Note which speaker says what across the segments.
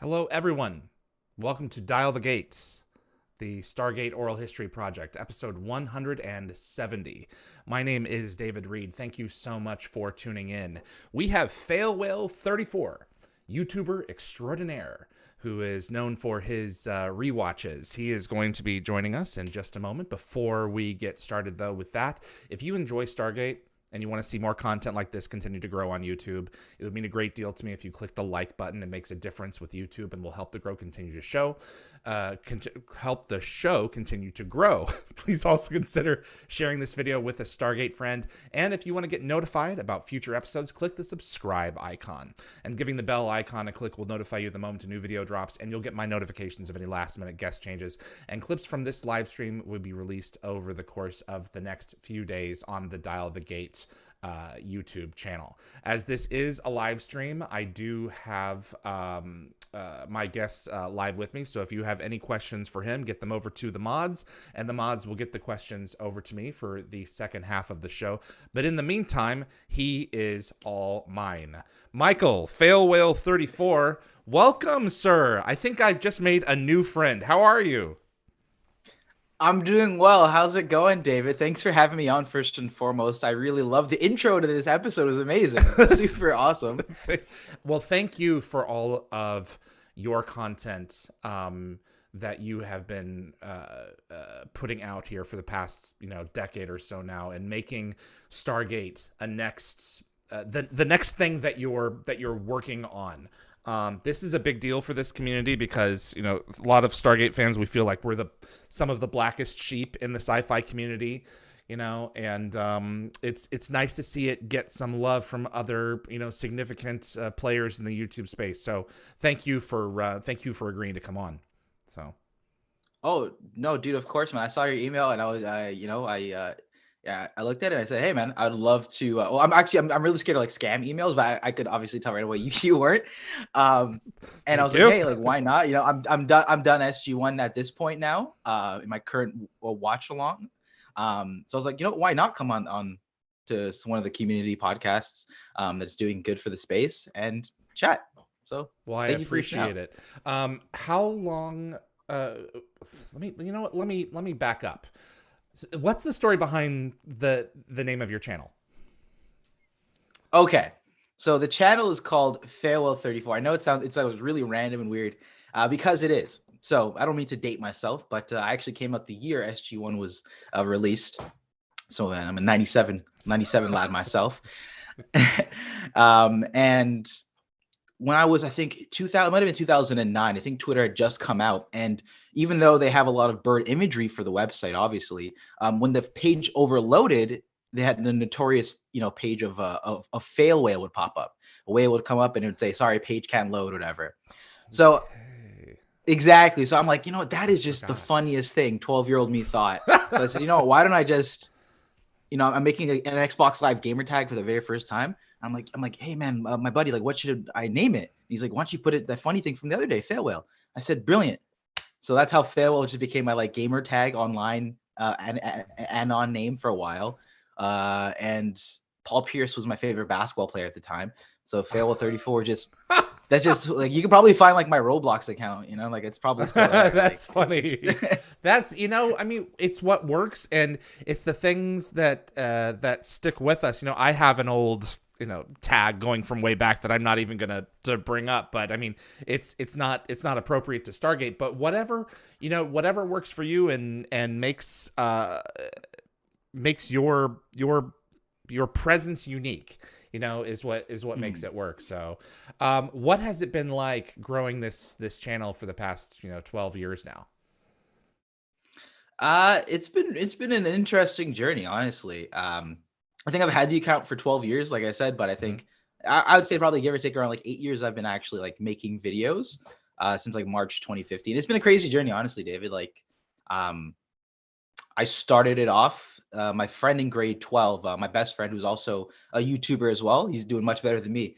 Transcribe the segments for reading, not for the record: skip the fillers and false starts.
Speaker 1: Hello, everyone. Welcome to Dial the Gates, the Stargate Oral History Project, episode 170. My name is David Reed. Thank you so much for tuning in. We have FailWhale34, YouTuber extraordinaire, who is known for his rewatches. He is going to be joining us in just a moment. Before we get started, though, with that, if you enjoy Stargate, and you want to see more content like this continue to grow on YouTube, it would mean a great deal to me if you click the like button. It makes a difference with YouTube and will help the help the show continue to grow. Please also consider sharing this video with a Stargate friend. And if you want to get notified about future episodes, click the subscribe icon. And giving the bell icon a click will notify you the moment a new video drops, and you'll get my notifications of any last-minute guest changes. And clips from this live stream will be released over the course of the next few days on the Dial the Gate YouTube channel. As this is a live stream, I do have my guest live with me, so if you have any questions for him, get them over to the mods, and the mods will get the questions over to me for the second half of the show. But in the meantime, he is all mine. Michael, FailWhale34, welcome, sir. I think I've just made a new friend. How are you?
Speaker 2: I'm doing well. How's it going, David? Thanks for having me on first and foremost. I really love the intro to this episode. It was amazing. Super awesome.
Speaker 1: Well, thank you for all of your content that you have been putting out here for the past, decade or so now, and making Stargate a next the next thing that you're working on. This is a big deal for this community because, a lot of Stargate fans, we feel like we're some of the blackest sheep in the sci-fi community, and it's nice to see it get some love from other, significant players in the YouTube space. So thank you for agreeing to come on. So.
Speaker 2: Oh, no, dude, of course, man. I saw your email and I was, I looked at it and I said, hey, man, I'd love to. Well, I'm really scared of like scam emails, but I could obviously tell right away you weren't. And I was like, hey, like, why not? I'm done SG1 at this point now, in my current watch along. So I was like, why not come on to one of the community podcasts that's doing good for the space and chat. So,
Speaker 1: well, I appreciate it. How long? Let me back up. What's the story behind the name of your channel?
Speaker 2: Okay, so the channel is called FailWhale34. I know it sounds really random and weird, because it is. So I don't mean to date myself, but I actually came out the year SG1 was released. So I'm a 97 lad myself. And when I was, I think 2000, it might have been 2009. I think Twitter had just come out, and even though they have a lot of bird imagery for the website, obviously, when the page overloaded, they had the notorious, page of fail whale would pop up. A whale would come up and it would say, "Sorry, page can't load," whatever. So exactly. So I'm like, that is just the funniest thing 12-year-old me thought. So I said, why don't I just, I'm making an Xbox Live gamer tag for the very first time. I'm like, hey man, my buddy, like, what should I name it? And he's like, why don't you put it, that funny thing from the other day, Fail Whale. I said, brilliant. So that's how Fail Whale just became my like gamer tag online and on name for a while. And Paul Pierce was my favorite basketball player at the time. So FailWhale34 that's just like, you can probably find like my Roblox account, like it's probably still there.
Speaker 1: That's funny. That's, I mean, it's what works, and it's the things that that stick with us. I have an old tag going from way back that I'm not even gonna bring up, but I mean, it's not appropriate to Stargate, but whatever works for you and makes your presence unique, is what makes it work. So what has it been like growing this channel for the past 12 years now?
Speaker 2: It's been an interesting journey, honestly. I think I've had the account for 12 years, like I said, but I think I would say probably give or take around like 8 years I've been actually like making videos since like March 2015. It's been a crazy journey, honestly, David. Like I started it off, my friend in grade 12, my best friend, who's also a YouTuber as well. He's doing much better than me.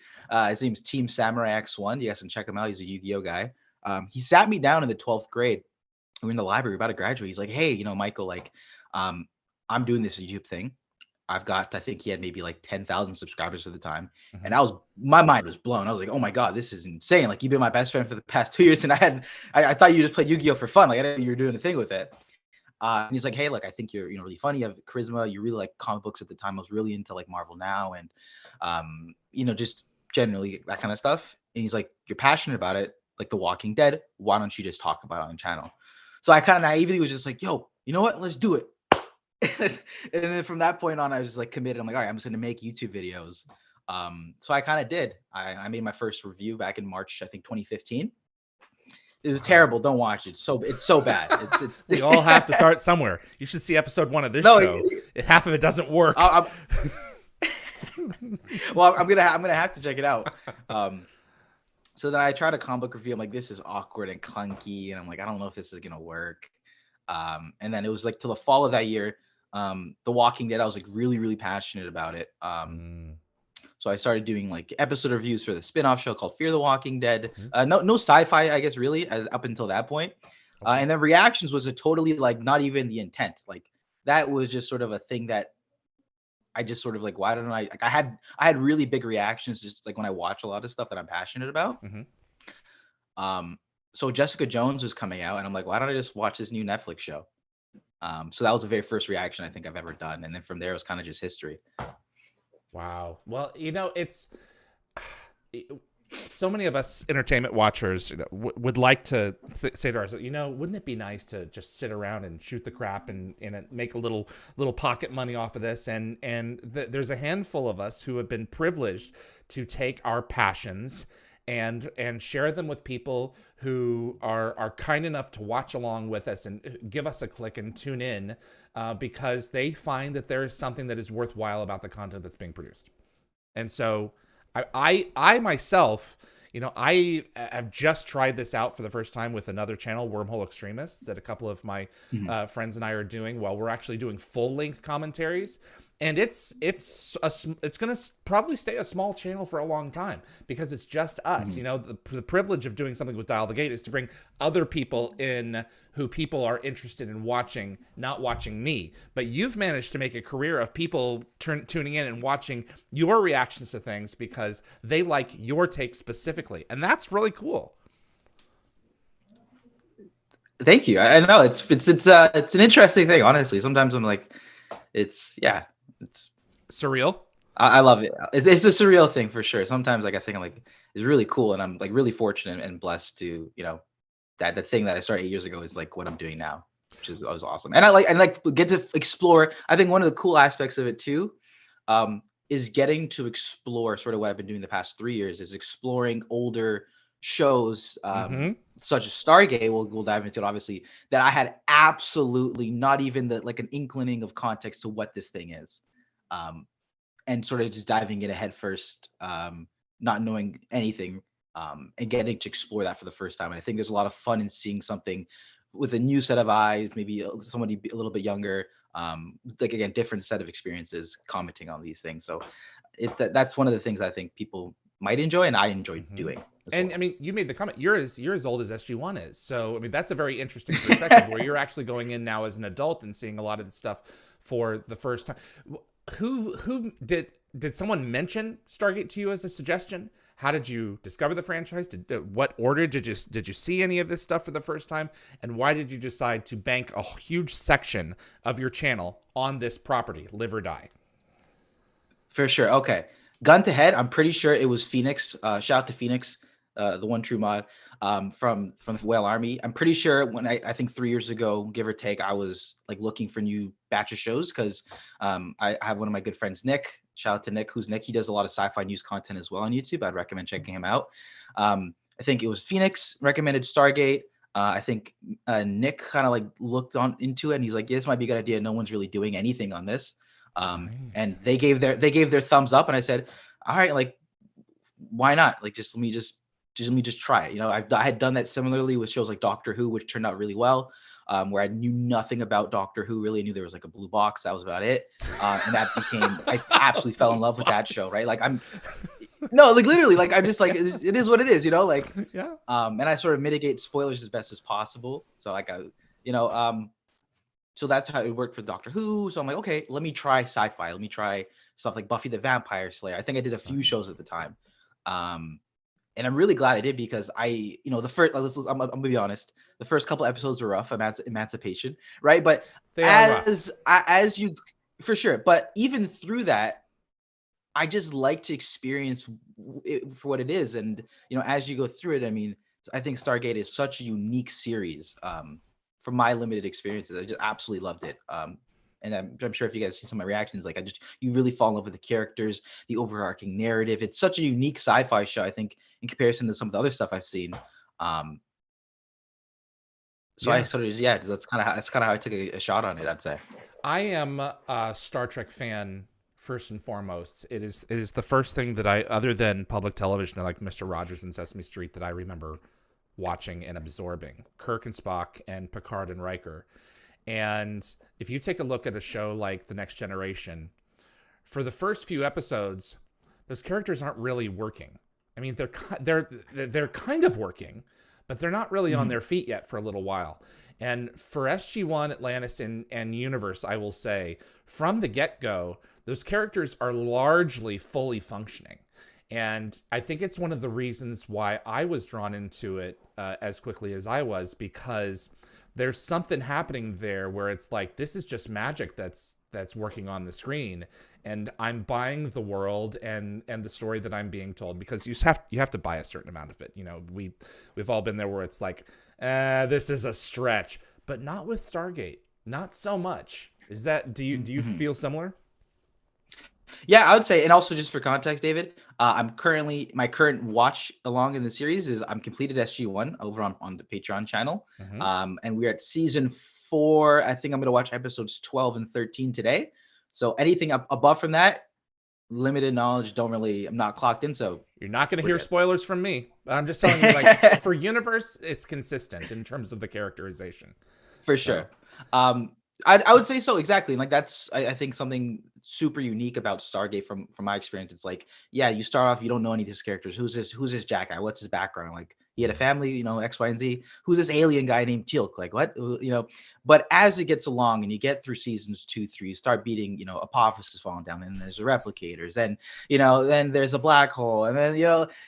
Speaker 2: His name's Team Samurai X1. You guys can check him out. He's a Yu-Gi-Oh guy. He sat me down in the 12th grade. We're in the library, we're about to graduate. He's like, hey, Michael, like, I'm doing this YouTube thing. I think he had maybe like 10,000 subscribers at the time.
Speaker 1: Mhm.
Speaker 2: And my mind was blown. I was like, oh my God, this is insane. Like, you've been my best friend for the past 2 years. And I thought you just played Yu-Gi-Oh for fun. Like, I didn't think you were doing a thing with it. And he's like, hey, look, I think you're, really funny. You have charisma. You really like comic books at the time. I was really into like Marvel Now and, just generally that kind of stuff. And he's like, you're passionate about it, like The Walking Dead. Why don't you just talk about it on the channel? So I kind of naively was just like, yo, you know what? Let's do it. And then from that point on, I was just like committed. I'm like, all right, I'm just going to make YouTube videos. So I kind of did. I made my first review back in March, I think 2015. It was terrible. Don't watch it. It's so bad. It's
Speaker 1: We all have to start somewhere. You should see episode 1 of this
Speaker 2: No,
Speaker 1: show. Half of it doesn't work.
Speaker 2: well, I'm gonna have to check it out. So then I tried a comic book review. I'm like, this is awkward and clunky, and I'm like, I don't know if this is gonna work. And then it was like till the fall of that year, The Walking Dead. I was like really, really passionate about it. So I started doing like episode reviews for the spin-off show called Fear the Walking Dead. No sci-fi, I guess, really, up until that point. And then reactions was a totally like not even the intent. Like that was just sort of a thing that I just sort of like, why don't I? Like I had really big reactions just like when I watch a lot of stuff that I'm passionate about. So Jessica Jones was coming out, and I'm like, why don't I just watch this new Netflix show? So that was the very first reaction I think I've ever done, and then from there it was kind of just history.
Speaker 1: Wow. Well, it's so many of us entertainment watchers would like to say to ourselves, wouldn't it be nice to just sit around and shoot the crap and make a little pocket money off of this? And there's a handful of us who have been privileged to take our passions and share them with people who are kind enough to watch along with us and give us a click and tune in because they find that there is something that is worthwhile about the content that's being produced. And so I myself, I have just tried this out for the first time with another channel, Wormhole Extremists, that a couple of my friends and I are doing while we're actually doing full-length commentaries. And it's going to probably stay a small channel for a long time because it's just us. The privilege of doing something with Dial the Gate is to bring other people in who people are interested in watching, not watching me. But you've managed to make a career of people tuning in and watching your reactions to things because they like your take specifically. And that's really cool.
Speaker 2: Thank you. I know it's an interesting thing, honestly. Sometimes I'm like, it's
Speaker 1: surreal.
Speaker 2: I love it. It's a surreal thing for sure. Sometimes like I think I'm like it's really cool, and I'm like really fortunate and blessed to that the thing that I started 8 years ago is like what I'm doing now, which is awesome. And I like get to explore. I think one of the cool aspects of it too, is getting to explore sort of what I've been doing the past 3 years is exploring older shows, such as Stargate. We'll dive into it obviously. That I had absolutely not even an inkling of context to what this thing is. And sort of just diving in head first, not knowing anything, and getting to explore that for the first time. And I think there's a lot of fun in seeing something with a new set of eyes, maybe somebody a little bit younger, again, different set of experiences commenting on these things. So that's one of the things I think people might enjoy and I enjoy doing.
Speaker 1: And well. I mean, you made the comment, you're as old as SG1 is. So, I mean, that's a very interesting perspective where you're actually going in now as an adult and seeing a lot of this stuff for the first time. Who did someone mention Stargate to you as a suggestion? How did you discover the franchise? What order did you see any of this stuff for the first time? And why did you decide to bank a huge section of your channel on this property, Live or Die?
Speaker 2: For sure. Okay. Gun to head, I'm pretty sure it was Phoenix. Shout out to Phoenix, the one true mod, from Whale Army. I'm pretty sure when I think 3 years ago, give or take, I was like looking for new batch of shows because I have one of my good friends, Nick. Shout out to Nick. Who's Nick? He does a lot of sci-fi news content as well on YouTube. I'd recommend checking him out. I think it was Phoenix recommended Stargate. I think Nick kind of like looked into it and he's like, yeah, this might be a good idea. No one's really doing anything on this. And they gave their thumbs up, and I said, all right, like, why not? Like, let me just try it. I had done that similarly with shows like Doctor Who, which turned out really well. Where I knew nothing about Doctor Who, really. I knew there was like a blue box. That was about it. And that I absolutely fell in love with that show, right? Like literally, like, I'm just like, it is what it is, like,
Speaker 1: yeah.
Speaker 2: And I sort of mitigate spoilers as best as possible. So like, So that's how it worked for Doctor Who. So I'm like, okay, let me try sci-fi. Let me try stuff like Buffy the Vampire Slayer. I think I did a few shows at the time. And I'm really glad I did, because the first, I'm gonna be honest, the first couple episodes were rough, emancipation, right? But
Speaker 1: They are rough.
Speaker 2: as you, for sure, but even through that, I just like to experience it for what it is. And, as you go through it, I mean, I think Stargate is such a unique series. From my limited experiences, I just absolutely loved it. And I'm sure if you guys see some of my reactions, like you really fall in love with the characters, the overarching narrative. It's such a unique sci-fi show, I think, in comparison to some of the other stuff I've seen. So I
Speaker 1: Yeah.
Speaker 2: sort of, that's kind of how I took a shot on it, I'd say.
Speaker 1: I am a Star Trek fan first and foremost. It is the first thing that I, other than public television like Mr. Rogers and Sesame Street, that I remember watching and absorbing. Kirk and Spock and Picard and Riker. And if you take a look at a show like The Next Generation, for the first few episodes, those characters aren't really working. I mean, they're kind of working, but they're not really on their feet yet for a little while. And for SG-1, Atlantis, and Universe, I will say, from the get-go, those characters are largely fully functioning. And I think it's one of the reasons why I was drawn into it as quickly as I was, because there's something happening there where it's like, this is just magic that's working on the screen, and I'm buying the world and the story that I'm being told, because you have to buy a certain amount of it. We've all been there where it's like, this is a stretch, but not with Stargate, not so much. Is that, do you feel similar?
Speaker 2: Yeah, I would say, and also just for context, David, my current watch along in the series is I'm completed SG-1 over on the Patreon channel. And we're at season 4. I think I'm going to watch episodes 12 and 13 today. So anything above from that, limited knowledge, I'm not clocked in. So
Speaker 1: you're not going to hear spoilers from me. I'm just telling you, like, for Universe, it's consistent in terms of the characterization.
Speaker 2: For sure. I would say so, exactly. And like that's I think something super unique about Stargate from my experience. It's like, yeah, you start off, you don't know any of these characters. Who's this Jack guy? What's his background? Like, he had a family, X, Y, and Z. Who's this alien guy named Teal'c? Like, what? But as it gets along and you get through seasons 2, 3, you start beating, Apophis is falling down, and there's the replicators, and then there's a black hole, and then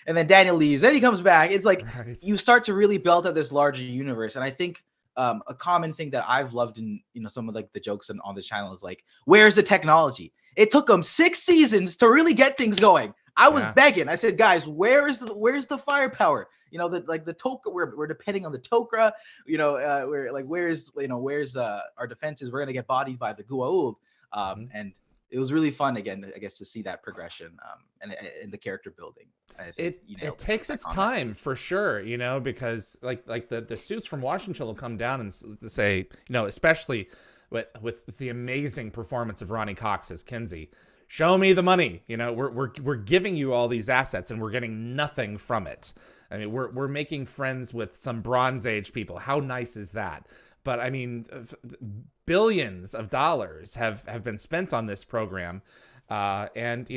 Speaker 2: and then Daniel leaves, then he comes back. It's like, right, you start to really build up this larger universe. And I think a common thing that I've loved in some of like the jokes on the channel is like, where's the technology? It took them 6 seasons to really get things going. I was begging. I said, guys, where's the firepower? The Tok'ra, we're depending on the Tok'ra. We're like, where's our defenses? We're gonna get bodied by the Goa'uld. And it was really fun again, I guess, to see that progression and the character building. I think,
Speaker 1: it takes its time for sure, because like the suits from Washington will come down and say, especially with the amazing performance of Ronnie Cox as Kinsey, show me the money. We're giving you all these assets and we're getting nothing from it. I mean, we're making friends with some Bronze Age people. How nice is that? But I mean, billions of dollars have been spent on this program, and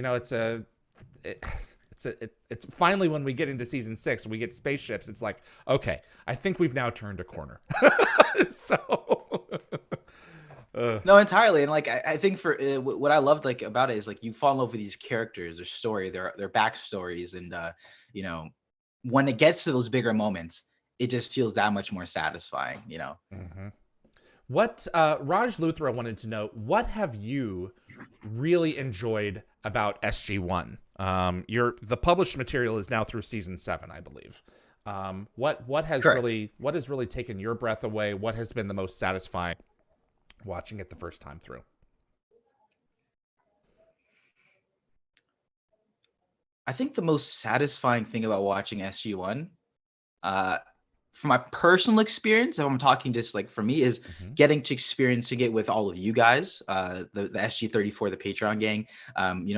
Speaker 1: it's finally, when we get into season 6, we get spaceships. It's like, okay, I think we've now turned a corner. So.
Speaker 2: No, entirely. And like, I think for what I loved like about it is like, you fall in love with these characters, their story, their backstories, and when it gets to those bigger moments, it just feels that much more satisfying.
Speaker 1: What Raj Luthra wanted to know, what have you really enjoyed about SG-1? The published material is now through season 7, I believe. What has really taken your breath away? What has been the most satisfying watching it the first time through?
Speaker 2: I think the most satisfying thing about watching SG-1, from my personal experience, if I'm talking just like for me, is getting to experiencing it with all of you guys, the SG34, the Patreon gang.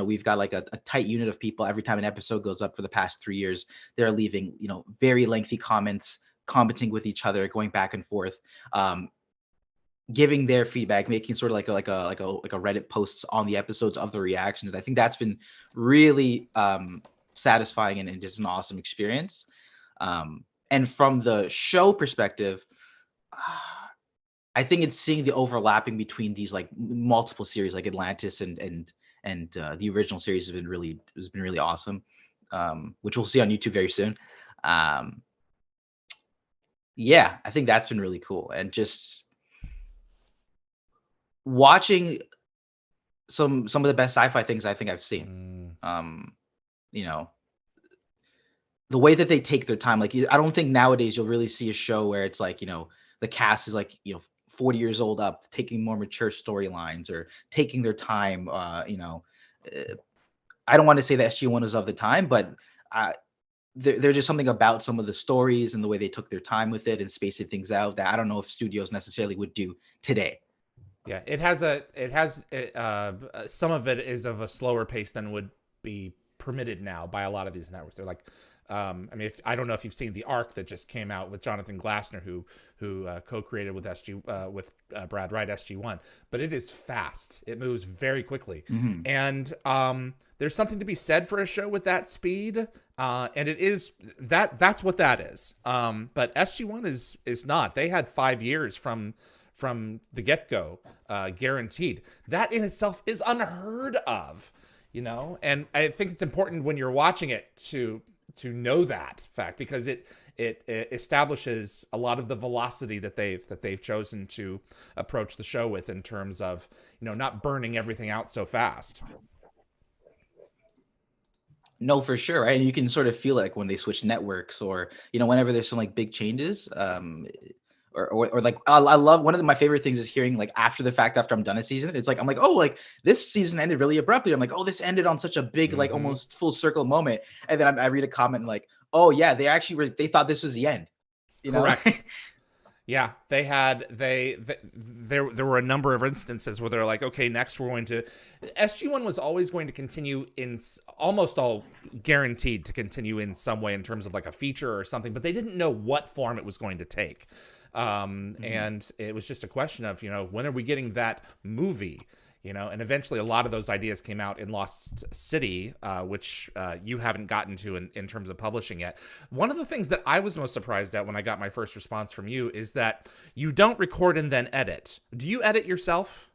Speaker 2: We've got like a tight unit of people. Every time an episode goes up for the past 3 years, they're leaving, very lengthy comments, commenting with each other, going back and forth, giving their feedback, making sort of like a Reddit posts on the episodes of the reactions. And I think that's been really satisfying and just an awesome experience. And from the show perspective, I think it's seeing the overlapping between these like multiple series, like Atlantis and the original series has been really awesome, which we'll see on YouTube very soon. Yeah, I think that's been really cool, and just watching some of the best sci-fi things I think I've seen. You know, the way that they take their time, like I don't think nowadays you'll really see a show where it's like, the cast is like, 40 years old up, taking more mature storylines or taking their time. I don't want to say that SG1 is of the time, but there's just something about some of the stories and the way they took their time with it and spacing things out that I don't know if studios necessarily would do today.
Speaker 1: Yeah, some of it is of a slower pace than would be permitted now by a lot of these networks. They're like, I mean, I don't know if you've seen the arc that just came out with Jonathan Glassner, who co-created with Brad Wright SG1, but it is fast. It moves very quickly, and there's something to be said for a show with that speed, and it is that's what that is. But SG1 is not. They had 5 years from the get-go, guaranteed. That in itself is unheard of, and I think it's important when you're watching it to know that fact, because it establishes a lot of the velocity that they've chosen to approach the show with, in terms of, not burning everything out so fast.
Speaker 2: No, for sure. Right? And you can sort of feel like when they switch networks, or, whenever there's some like big changes, or like I love, one of my favorite things is hearing like after the fact, after I'm done a season, it's like I'm like, oh, like this season ended really abruptly. I'm like, oh, this ended on such a big like almost full circle moment, and then I read a comment and like, oh yeah, they actually they thought this was the end.
Speaker 1: Correct. Yeah, there were a number of instances where they're like, okay, next we're going to, SG1 was always going to continue in, almost all guaranteed to continue in some way in terms of like a feature or something, but they didn't know what form it was going to take. And it was just a question of, when are we getting that movie? And eventually a lot of those ideas came out in Lost City, which you haven't gotten to in terms of publishing yet. One of the things that I was most surprised at when I got my first response from you is that you don't record and then edit. Do you edit yourself?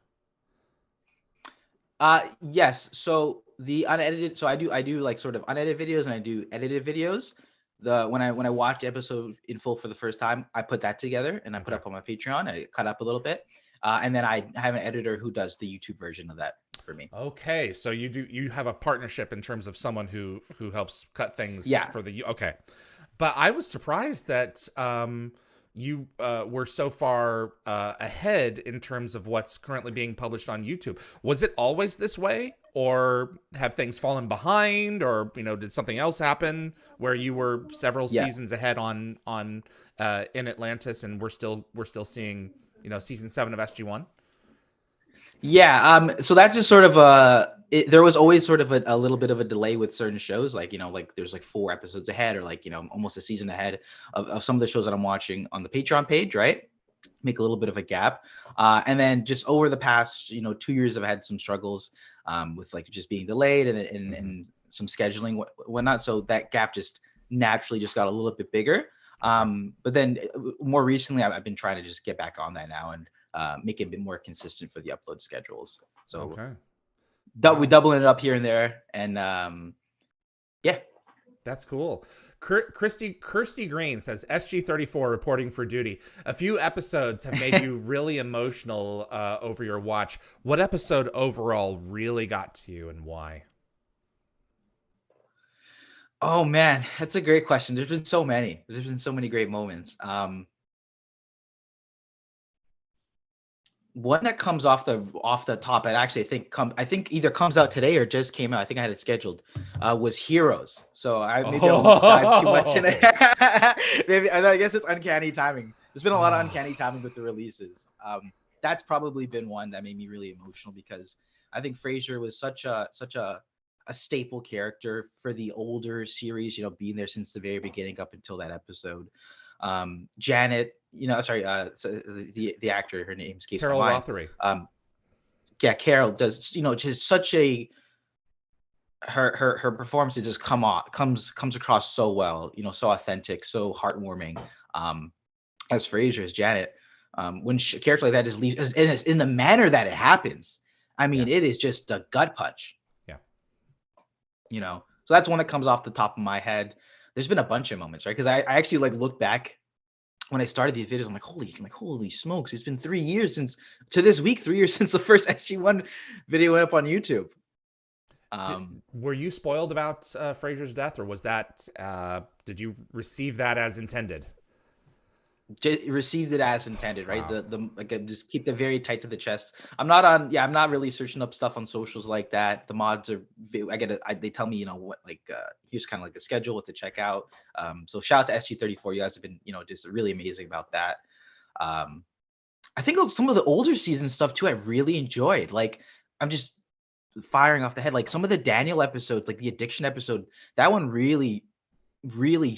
Speaker 2: Yes. So the unedited, so I do like sort of unedited videos and I do edited videos. When I watch the episode in full for the first time, I put that together and I put up on my Patreon. I cut up a little bit. And then I have an editor who does the YouTube version of that for me.
Speaker 1: Okay, so you have a partnership in terms of someone who helps cut things for the okay. But I was surprised that you were so far ahead in terms of what's currently being published on YouTube. Was it always this way, or have things fallen behind, or did something else happen where you were several seasons ahead on in Atlantis, and we're still seeing season 7 of SG1?
Speaker 2: Yeah. So that's just sort of there was always sort of a little bit of a delay with certain shows, like, like there's like 4 episodes ahead, or like, almost a season ahead of some of the shows that I'm watching on the Patreon page, right? Make a little bit of a gap. And then just over the past, 2 years, I've had some struggles with like just being delayed and some scheduling, whatnot. So that gap just naturally just got a little bit bigger. But then more recently, I've been trying to just get back on that now and make it a bit more consistent for the upload schedules. So we're doubling it up here and there, and yeah,
Speaker 1: that's cool. Kirsty Green says SG34 reporting for duty. A few episodes have made you really emotional over your watch. What episode overall really got to you, and why?
Speaker 2: Oh man, that's a great question. There's been so many. There's been so many great moments. One that comes off the top, I think either comes out today or just came out. I think I had it scheduled. Was Heroes. So I won't dive too much in it. Maybe I guess it's uncanny timing. There's been a lot of uncanny timing with the releases. That's probably been one that made me really emotional, because I think Frasier was such a staple character for the older series, being there since the very beginning up until that episode. Janet, so the actor, her name escapes
Speaker 1: Carol
Speaker 2: my mind.
Speaker 1: Rothery.
Speaker 2: Yeah, Carol does, just such a her performance just comes across so well, so authentic, so heartwarming. As Frasier, as Janet. When a character like that just leaves, and it's in the manner that it happens. I mean, it is just a gut punch.
Speaker 1: Yeah.
Speaker 2: So that's one that comes off the top of my head. There's been a bunch of moments, right? Because I actually like look back when I started these videos. I'm like, holy smokes! It's been 3 years since this week. 3 years since the first SG1 video went up on YouTube.
Speaker 1: Were you spoiled about Frasier's death, or was that did you receive that as intended?
Speaker 2: Received it as intended, right?
Speaker 1: Wow.
Speaker 2: Like just keep it very tight to the chest. I'm not really searching up stuff on socials like that. The mods are, they tell me, what, like here's kind of like a schedule, what to check out. So shout out to SG34. You guys have been, just really amazing about that. I think of some of the older season stuff too, I really enjoyed. Like, I'm just firing off the head. Like some of the Daniel episodes, like the addiction episode, that one really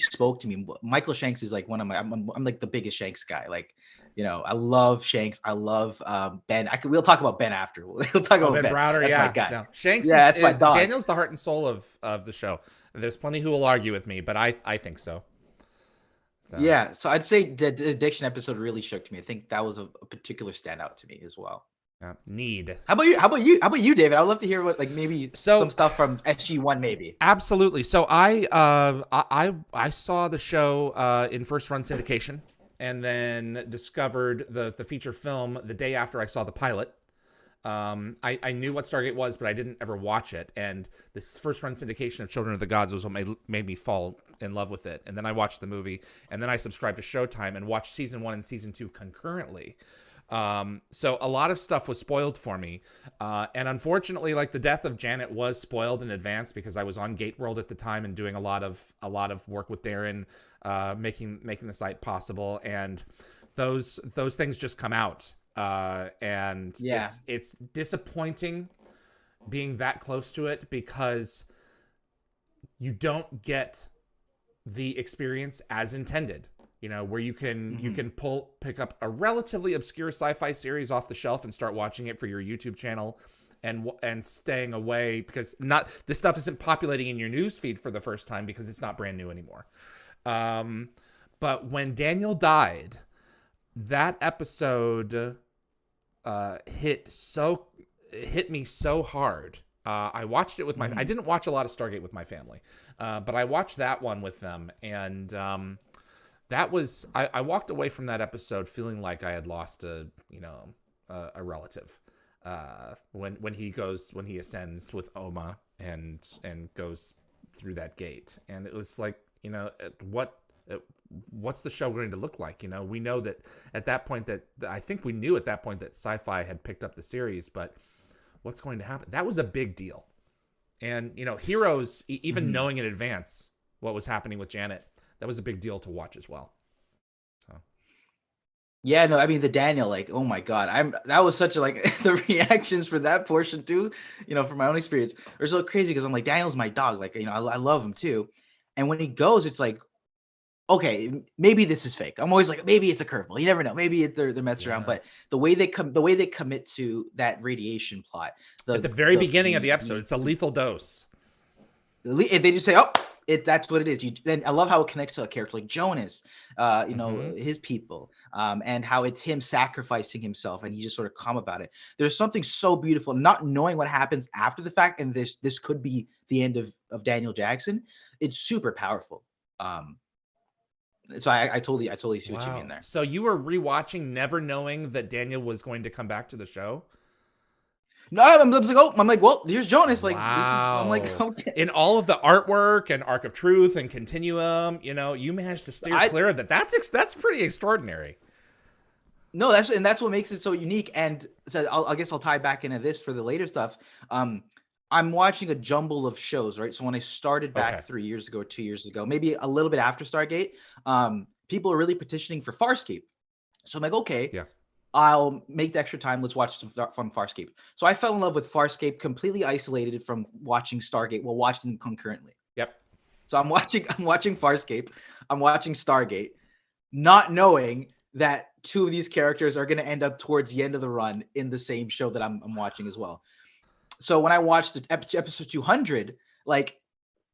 Speaker 2: spoke to me. Michael Shanks is like one of my, I'm like the biggest Shanks guy. Like, I love Shanks. I love Ben. We'll talk about Ben after. We'll talk about Ben
Speaker 1: Browder.
Speaker 2: That's
Speaker 1: yeah,
Speaker 2: my guy.
Speaker 1: No. Shanks.
Speaker 2: Yeah, that's my dog.
Speaker 1: Daniel's the heart and soul of the show. There's plenty who will argue with me, but I think so.
Speaker 2: Yeah, so I'd say the addiction episode really shook me. I think that was a particular standout to me as well.
Speaker 1: Yeah. Need.
Speaker 2: How about you, David? I'd love to hear what, like, maybe some stuff from SG1 maybe.
Speaker 1: Absolutely. So I saw the show in first run syndication, and then discovered the feature film the day after I saw the pilot. I knew what Stargate was, but I didn't ever watch it. And this first run syndication of Children of the Gods was what made me fall in love with it. And then I watched the movie, and then I subscribed to Showtime and watched season 1 and season 2 concurrently. So a lot of stuff was spoiled for me. And unfortunately, like, the death of Janet was spoiled in advance because I was on Gate World at the time and doing a lot of work with Darren, making the site possible. And those things just come out. And it's disappointing being that close to it because you don't get the experience as intended. Where you can pick up a relatively obscure sci-fi series off the shelf and start watching it for your YouTube channel, and staying away because this stuff isn't populating in your news feed for the first time because it's not brand new anymore. But when Daniel died, that episode hit me so hard. I watched it with I didn't watch a lot of Stargate with my family, but I watched that one with them, and that was, I walked away from that episode feeling like I had lost a relative. When he ascends with Oma and goes through that gate, and it was like, what's the show going to look like? We know that at that point I think we knew at that point that Sci-Fi had picked up the series, but what's going to happen? That was a big deal. And, Heroes, even knowing in advance what was happening with Janet, that was a big deal to watch as well. So.
Speaker 2: Yeah, no, I mean, the Daniel, like, oh my God, that was such a, like, the reactions for that portion too, from my own experience, are so crazy because I'm like, Daniel's my dog, like, I love him too. And when he goes, it's like, okay, maybe this is fake. I'm always like, maybe it's a curveball. You never know. Maybe they're messing around. But the way they commit to that radiation plot,
Speaker 1: at the very beginning of the episode, it's a lethal dose.
Speaker 2: They just say, oh, that's what it is. Then I love how it connects to a character like Jonas, his people, and how it's him sacrificing himself, and he's just sort of calm about it. There's something so beautiful, not knowing what happens after the fact, and this could be the end of Daniel Jackson. It's super powerful. So I totally see what you mean there.
Speaker 1: So you were rewatching, never knowing that Daniel was going to come back to the show?
Speaker 2: No, I'm like, well, here's Jonas. Like,
Speaker 1: wow.
Speaker 2: I'm like, okay.
Speaker 1: In all of the artwork and Arc of Truth and Continuum, you managed to steer clear of that. That's pretty extraordinary.
Speaker 2: No, that's what makes it so unique. And so I guess I'll tie back into this for the later stuff. I'm watching a jumble of shows, right? So when I started back 3 years ago, 2 years ago, maybe a little bit after Stargate, people are really petitioning for Farscape. So I'm like, okay, I'll make the extra time. Let's watch some from Farscape. So I fell in love with Farscape, completely isolated from watching Stargate while watching them concurrently.
Speaker 1: Yep.
Speaker 2: So I'm watching Farscape. I'm watching Stargate, not knowing that two of these characters are going to end up towards the end of the run in the same show that I'm watching as well. So when I watched the episode 200, like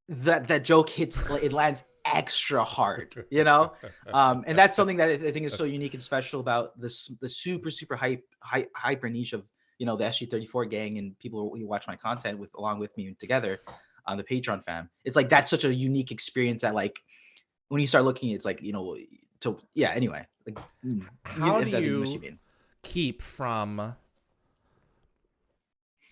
Speaker 2: that joke hits, it lands extra hard, you know. And that's something that I think is so unique and special about this, the super hyper niche of, you know, the SG34 gang and people who watch my content with along with me together on the Patreon fam. It's like that's such a unique experience that, like, when you start looking, it's like, you know, to yeah. Anyway, like,
Speaker 1: how do you keep from?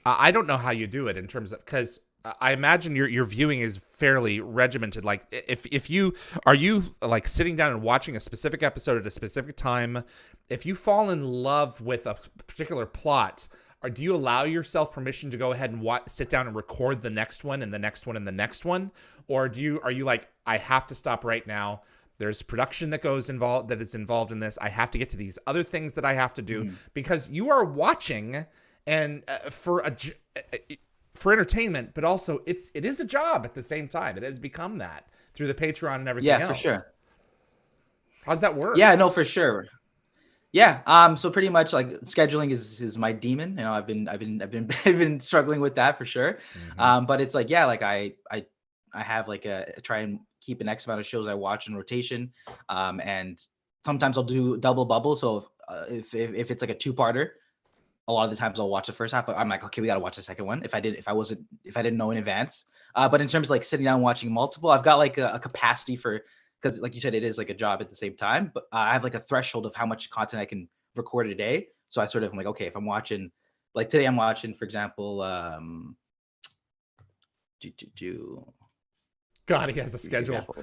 Speaker 1: I don't know how you do it in terms of, because I imagine your viewing is fairly regimented. Like, if you are you like sitting down and watching a specific episode at a specific time, if you fall in love with a particular plot, or do you allow yourself permission to go ahead and sit down and record the next one and the next one and the next one, or are you like, I have to stop right now? There's production that is involved in this. I have to get to these other things that I have to do, because you are watching and for entertainment, but also it is a job at the same time. It has become that through the Patreon and everything else.
Speaker 2: Yeah, for sure.
Speaker 1: How's that work?
Speaker 2: Yeah, no, for sure. Yeah. So pretty much like scheduling is my demon. You know, I've been struggling with that for sure. But it's like, yeah, like I have like try and keep an X amount of shows I watch in rotation. And sometimes I'll do double bubble. So if it's like a 2-parter, a lot of the times I'll watch the first half, but I'm like, okay, we got to watch the second one. If I didn't know in advance. But in terms of like sitting down and watching multiple, I've got like a capacity for, because like you said, it is like a job at the same time, but I have like a threshold of how much content I can record a day. So I sort of am like, okay, if I'm watching, like today I'm watching, for example,
Speaker 1: God, he has a schedule.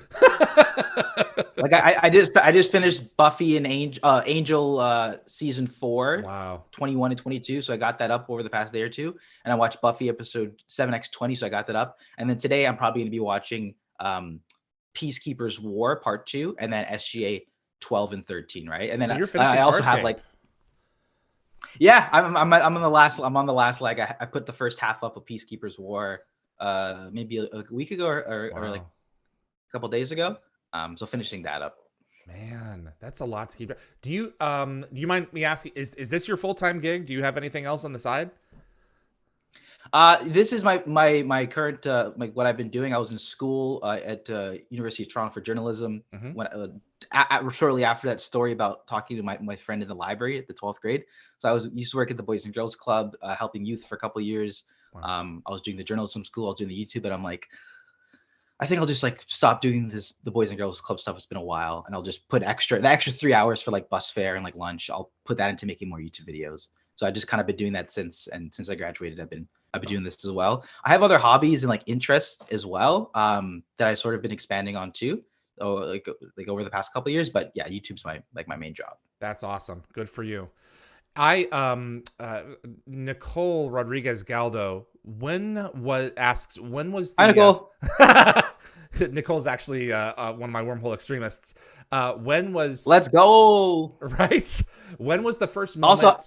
Speaker 2: Like I just finished Buffy and Angel season 4.
Speaker 1: Wow.
Speaker 2: 21 and 22. So I got that up over the past day or two. And I watched Buffy episode 7x20. So I got that up. And then today I'm probably going to be watching Peacekeeper's War Part 2 and then SGA 12 and 13. Right. And then
Speaker 1: so
Speaker 2: I also have like, yeah, I'm on the last leg. I put the first half up of Peacekeeper's War maybe a week ago or like a couple days ago. So finishing that up.
Speaker 1: Man, that's a lot to keep. Do you mind me asking, is this your full-time gig? Do you have anything else on the side?
Speaker 2: This is my current like what I've been doing. I was in school at University of Toronto for journalism when shortly after that story about talking to my friend in the library at the 12th grade. So I used to work at the Boys and Girls Club, helping youth for a couple of years. Wow. I was doing the journalism school, I was doing the YouTube, and I'm like, I think I'll just like stop doing the Boys and Girls Club stuff. It's been a while, and I'll just put the extra 3 hours for like bus fare and like lunch. I'll put that into making more YouTube videos. So I just kind of been doing that since I graduated. I've been doing this as well. I have other hobbies and like interests as well that I sort of been expanding on too, like over the past couple of years. But yeah, YouTube's my main job.
Speaker 1: That's awesome. Good for you. Nicole Rodriguez Galdo asks when was the,
Speaker 2: Hi, Nicole.
Speaker 1: Nicole's actually one of my wormhole extremists. When was
Speaker 2: Let's go.
Speaker 1: Right? When was the first moment?
Speaker 2: Also,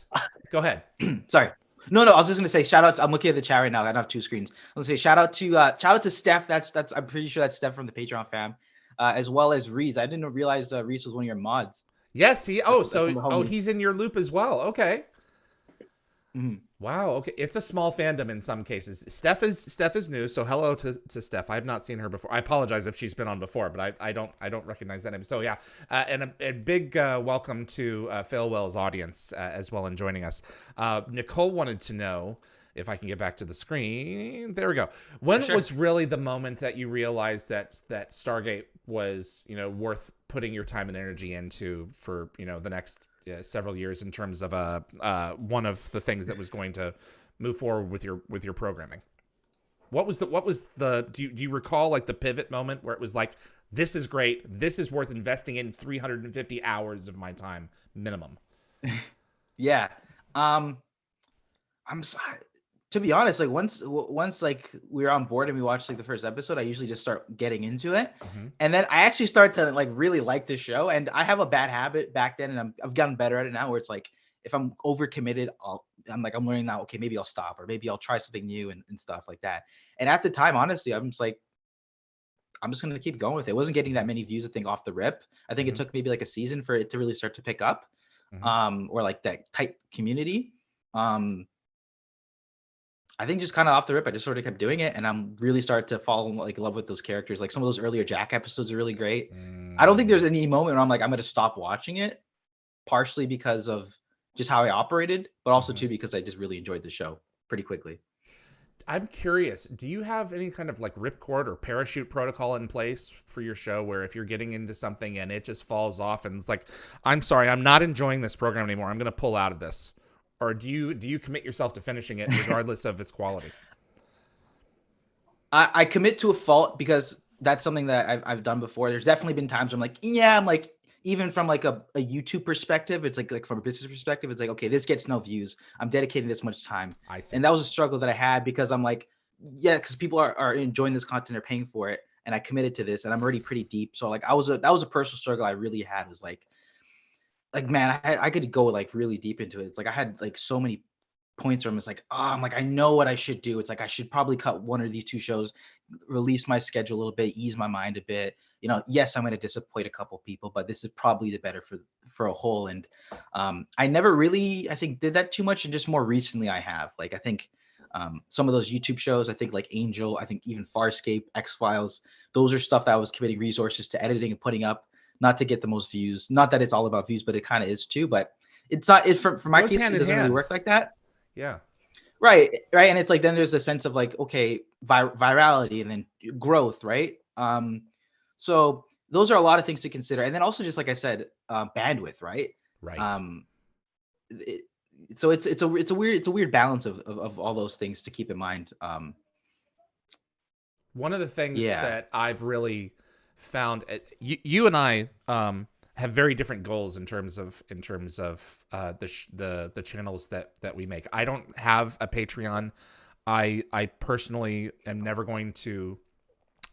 Speaker 1: go ahead.
Speaker 2: Sorry. No, I was just gonna say shout out. I'm looking at the chat right now. I don't have 2 screens. Let's say shout out to Steph. That's I'm pretty sure that's Steph from the Patreon fam, as well as Reese. I didn't realize Reese was one of your mods.
Speaker 1: Yes, he's in your loop as well. Okay. Wow. Okay, it's a small fandom in some cases. Steph is new, so hello to Steph. I have not seen her before. I apologize if she's been on before, but I don't recognize that name. So yeah, and a big welcome to FailWhale's audience as well in joining us. Nicole wanted to know, if I can get back to the screen. There we go. When was really the moment that you realized that Stargate was, you know, worth putting your time and energy into for, you know, the next several years in terms of one of the things that was going to move forward with your programming? What was the do you recall like the pivot moment where it was like, this is great, this is worth investing in 350 hours of my time minimum?
Speaker 2: Yeah. I'm sorry. To be honest, like once like we were on board and we watched like the first episode, I usually just start getting into it. And then I actually start to like really like the show. And I have a bad habit back then, and I've gotten better at it now, where it's like if I'm overcommitted, I'm learning now, okay, maybe I'll stop, or maybe I'll try something new and stuff like that. And at the time, honestly, I'm just like, I'm just gonna keep going with it. It wasn't getting that many views, I think, off the rip. I think it took maybe like a season for it to really start to pick up. Or like that tight community. I think just kind of off the rip, I just sort of kept doing it, and I'm really started to fall in like love with those characters. Like some of those earlier Jack episodes are really great. I don't think there's any moment where I'm like I'm gonna stop watching it, partially because of just how I operated, but also too because I just really enjoyed the show pretty quickly.
Speaker 1: I'm curious, do you have any kind of like ripcord or parachute protocol in place for your show where if you're getting into something and it just falls off and it's like, I'm sorry, I'm not enjoying this program anymore, I'm going to pull out of this? Or do you commit yourself to finishing it regardless of its quality?
Speaker 2: I commit to a fault because that's something that I've done before. There's definitely been times where I'm like, even from like a YouTube perspective, it's like from a business perspective, it's like, okay, this gets no views. I'm dedicating this much time.
Speaker 1: I see.
Speaker 2: And that was a struggle that I had because I'm like, yeah, because people are enjoying this content, they're paying for it. And I committed to this and I'm already pretty deep. So like that was a personal struggle I really had, was like man, I could go like really deep into it. It's like I had like so many points where I'm just like, oh, I'm like, I know what I should do. It's like I should probably cut one of these two shows, release my schedule a little bit, ease my mind a bit. You know, yes, I'm going to disappoint a couple people, but this is probably the better for a whole. And I never really, I think, did that too much, and just more recently I have. Like I think some of those YouTube shows, I think like Angel, I think even Farscape, X-Files, those are stuff that I was committing resources to editing and putting up, not to get the most views. Not that it's all about views, but it kind of is too. But it's not. It's for my case, it doesn't really work like that.
Speaker 1: Yeah.
Speaker 2: Right. And it's like then there's a sense of like, okay, virality and then growth, right? So those are a lot of things to consider, and then also just like I said, bandwidth, right?
Speaker 1: Right.
Speaker 2: So it's a weird balance of all those things to keep in mind.
Speaker 1: One of the things that I've really found, you and I have very different goals in terms of the channels that we make. I don't have a Patreon. I personally am never going to.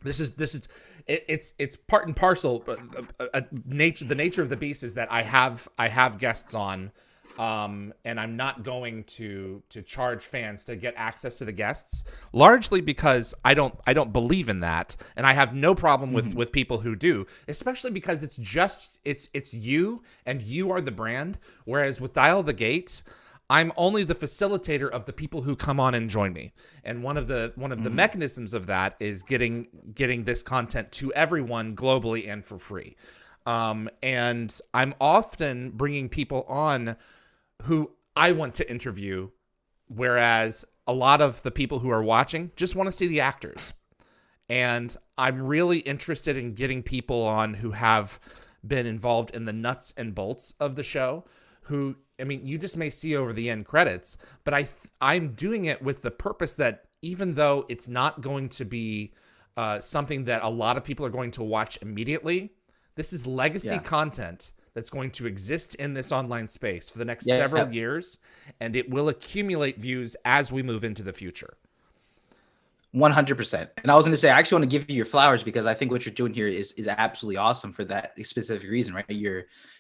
Speaker 1: It's part and parcel. The nature of the beast is that I have guests on. And I'm not going to charge fans to get access to the guests, largely because I don't believe in that, and I have no problem with people who do, especially because it's you and you are the brand. Whereas with Dial the Gate, I'm only the facilitator of the people who come on and join me, and one of the mechanisms of that is getting this content to everyone globally and for free. And I'm often bringing people on who I want to interview, whereas a lot of the people who are watching just want to see the actors. And I'm really interested in getting people on who have been involved in the nuts and bolts of the show, who, I mean, you just may see over the end credits, but I'm doing it with the purpose that even though it's not going to be something that a lot of people are going to watch immediately, this is legacy content that's going to exist in this online space for the next several years, and it will accumulate views as we move into the future.
Speaker 2: 100%. And I was going to say, I actually want to give you your flowers, because I think what you're doing here is absolutely awesome for that specific reason, right?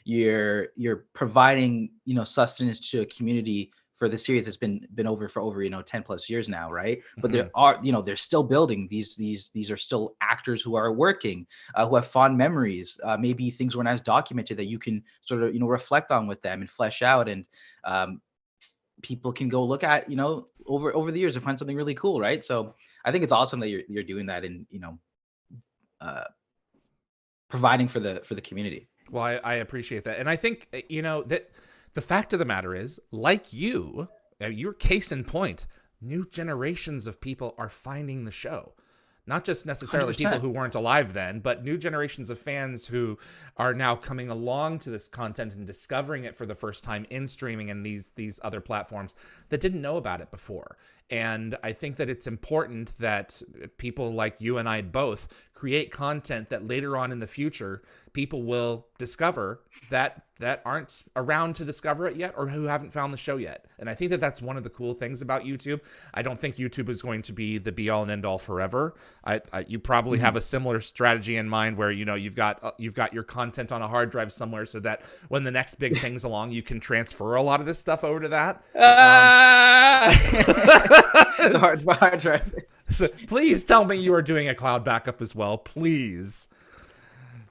Speaker 2: You're providing, sustenance to a community for the series that's been over for over 10 plus years now, right? But there are, they're still building these are still actors who are working, who have fond memories, maybe things weren't as documented that you can sort of reflect on with them and flesh out, and people can go look at over the years and find something really cool, right? So I think it's awesome that you're doing that, and providing for the community.
Speaker 1: Well, I appreciate that, and I think that the fact of the matter is, like your case in point, new generations of people are finding the show. Not just necessarily 100%. People who weren't alive then, but new generations of fans who are now coming along to this content and discovering it for the first time in streaming and these other platforms that didn't know about it before. And I think that it's important that people like you and I both create content that later on in the future, people will discover that aren't around to discover it yet, or who haven't found the show yet. And I think that that's one of the cool things about YouTube. I don't think YouTube is going to be the be all and end all forever. You probably have a similar strategy in mind where, you've got your content on a hard drive somewhere, so that when the next big thing's along, you can transfer a lot of this stuff over to that.
Speaker 2: The hard drive.
Speaker 1: So please tell me you are doing a cloud backup as well, please.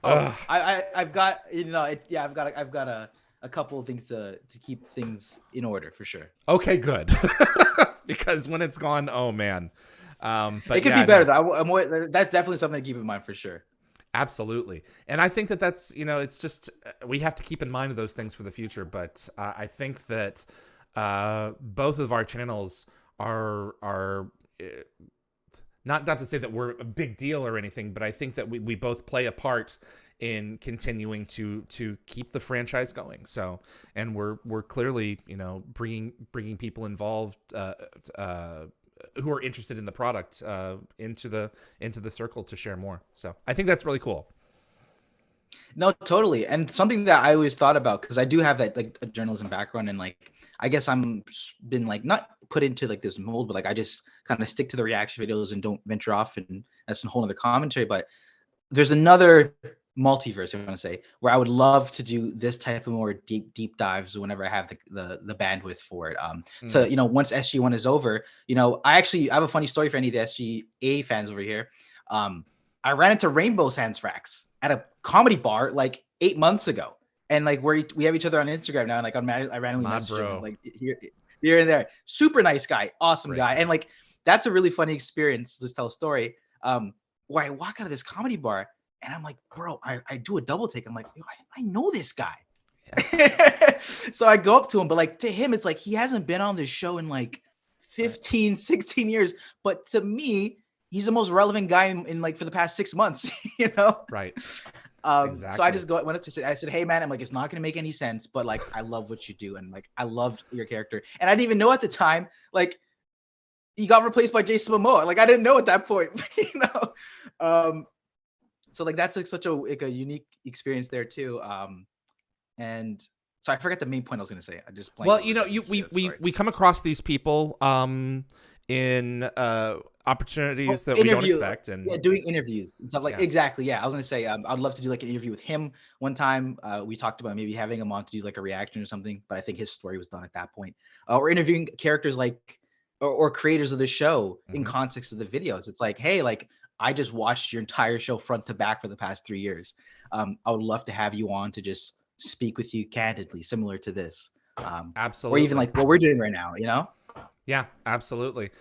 Speaker 2: I've got I've got a couple of things to keep things in order for sure.
Speaker 1: Okay, good. Because when it's gone, oh man. But
Speaker 2: it could be better though. That's definitely something to keep in mind for sure.
Speaker 1: Absolutely. And I think that that's, it's just, we have to keep in mind those things for the future. But I think that both of our channels are not to say that we're a big deal or anything, but I think that we both play a part in continuing to keep the franchise going. So, and we're clearly, bringing people involved, who are interested in the product, into the circle to share more. So I think that's really cool.
Speaker 2: No, totally. And something that I always thought about, because I do have that like a journalism background, and like I guess I'm been like not put into like this mold, but like I just kind of stick to the reaction videos and don't venture off, and that's a whole other commentary. But there's another multiverse, I want to say, where I would love to do this type of more deep dives whenever I have the bandwidth for it. To once SG1 is over, I have a funny story for any of the SGA fans over here. I ran into Rainbow Sun Francks at a comedy bar like 8 months ago, and like we have each other on Instagram now, and like I randomly messaged him like here and there. Super nice guy, awesome guy, and like that's a really funny experience. Just tell a story where I walk out of this comedy bar and I'm like, bro, I do a double take. I'm like, I know this guy. Yeah. So I go up to him, but like to him, it's like he hasn't been on this show in like 15, 16 years. But to me, he's the most relevant guy in like for the past 6 months,
Speaker 1: Right.
Speaker 2: Exactly. So I just went up to say, I said, hey man, I'm like, it's not gonna make any sense, but like I love what you do, and like I loved your character. And I didn't even know at the time, like he got replaced by Jason Momoa. Like I didn't know at that point, So like that's like such a unique experience there too. And so I forgot the main point I was gonna say. I just
Speaker 1: blanked. Well, we come across these people in opportunities that we don't expect, and
Speaker 2: doing interviews and stuff like exactly. Yeah, I was gonna say I'd love to do like an interview with him one time. We talked about maybe having him on to do like a reaction or something, but I think his story was done at that point. Or interviewing characters like or creators of the show in context of the videos. It's like, hey, like I just watched your entire show front to back for the past 3 years. I would love to have you on to just speak with you candidly, similar to this.
Speaker 1: Absolutely.
Speaker 2: Or even like what we're doing right now,
Speaker 1: Yeah, absolutely.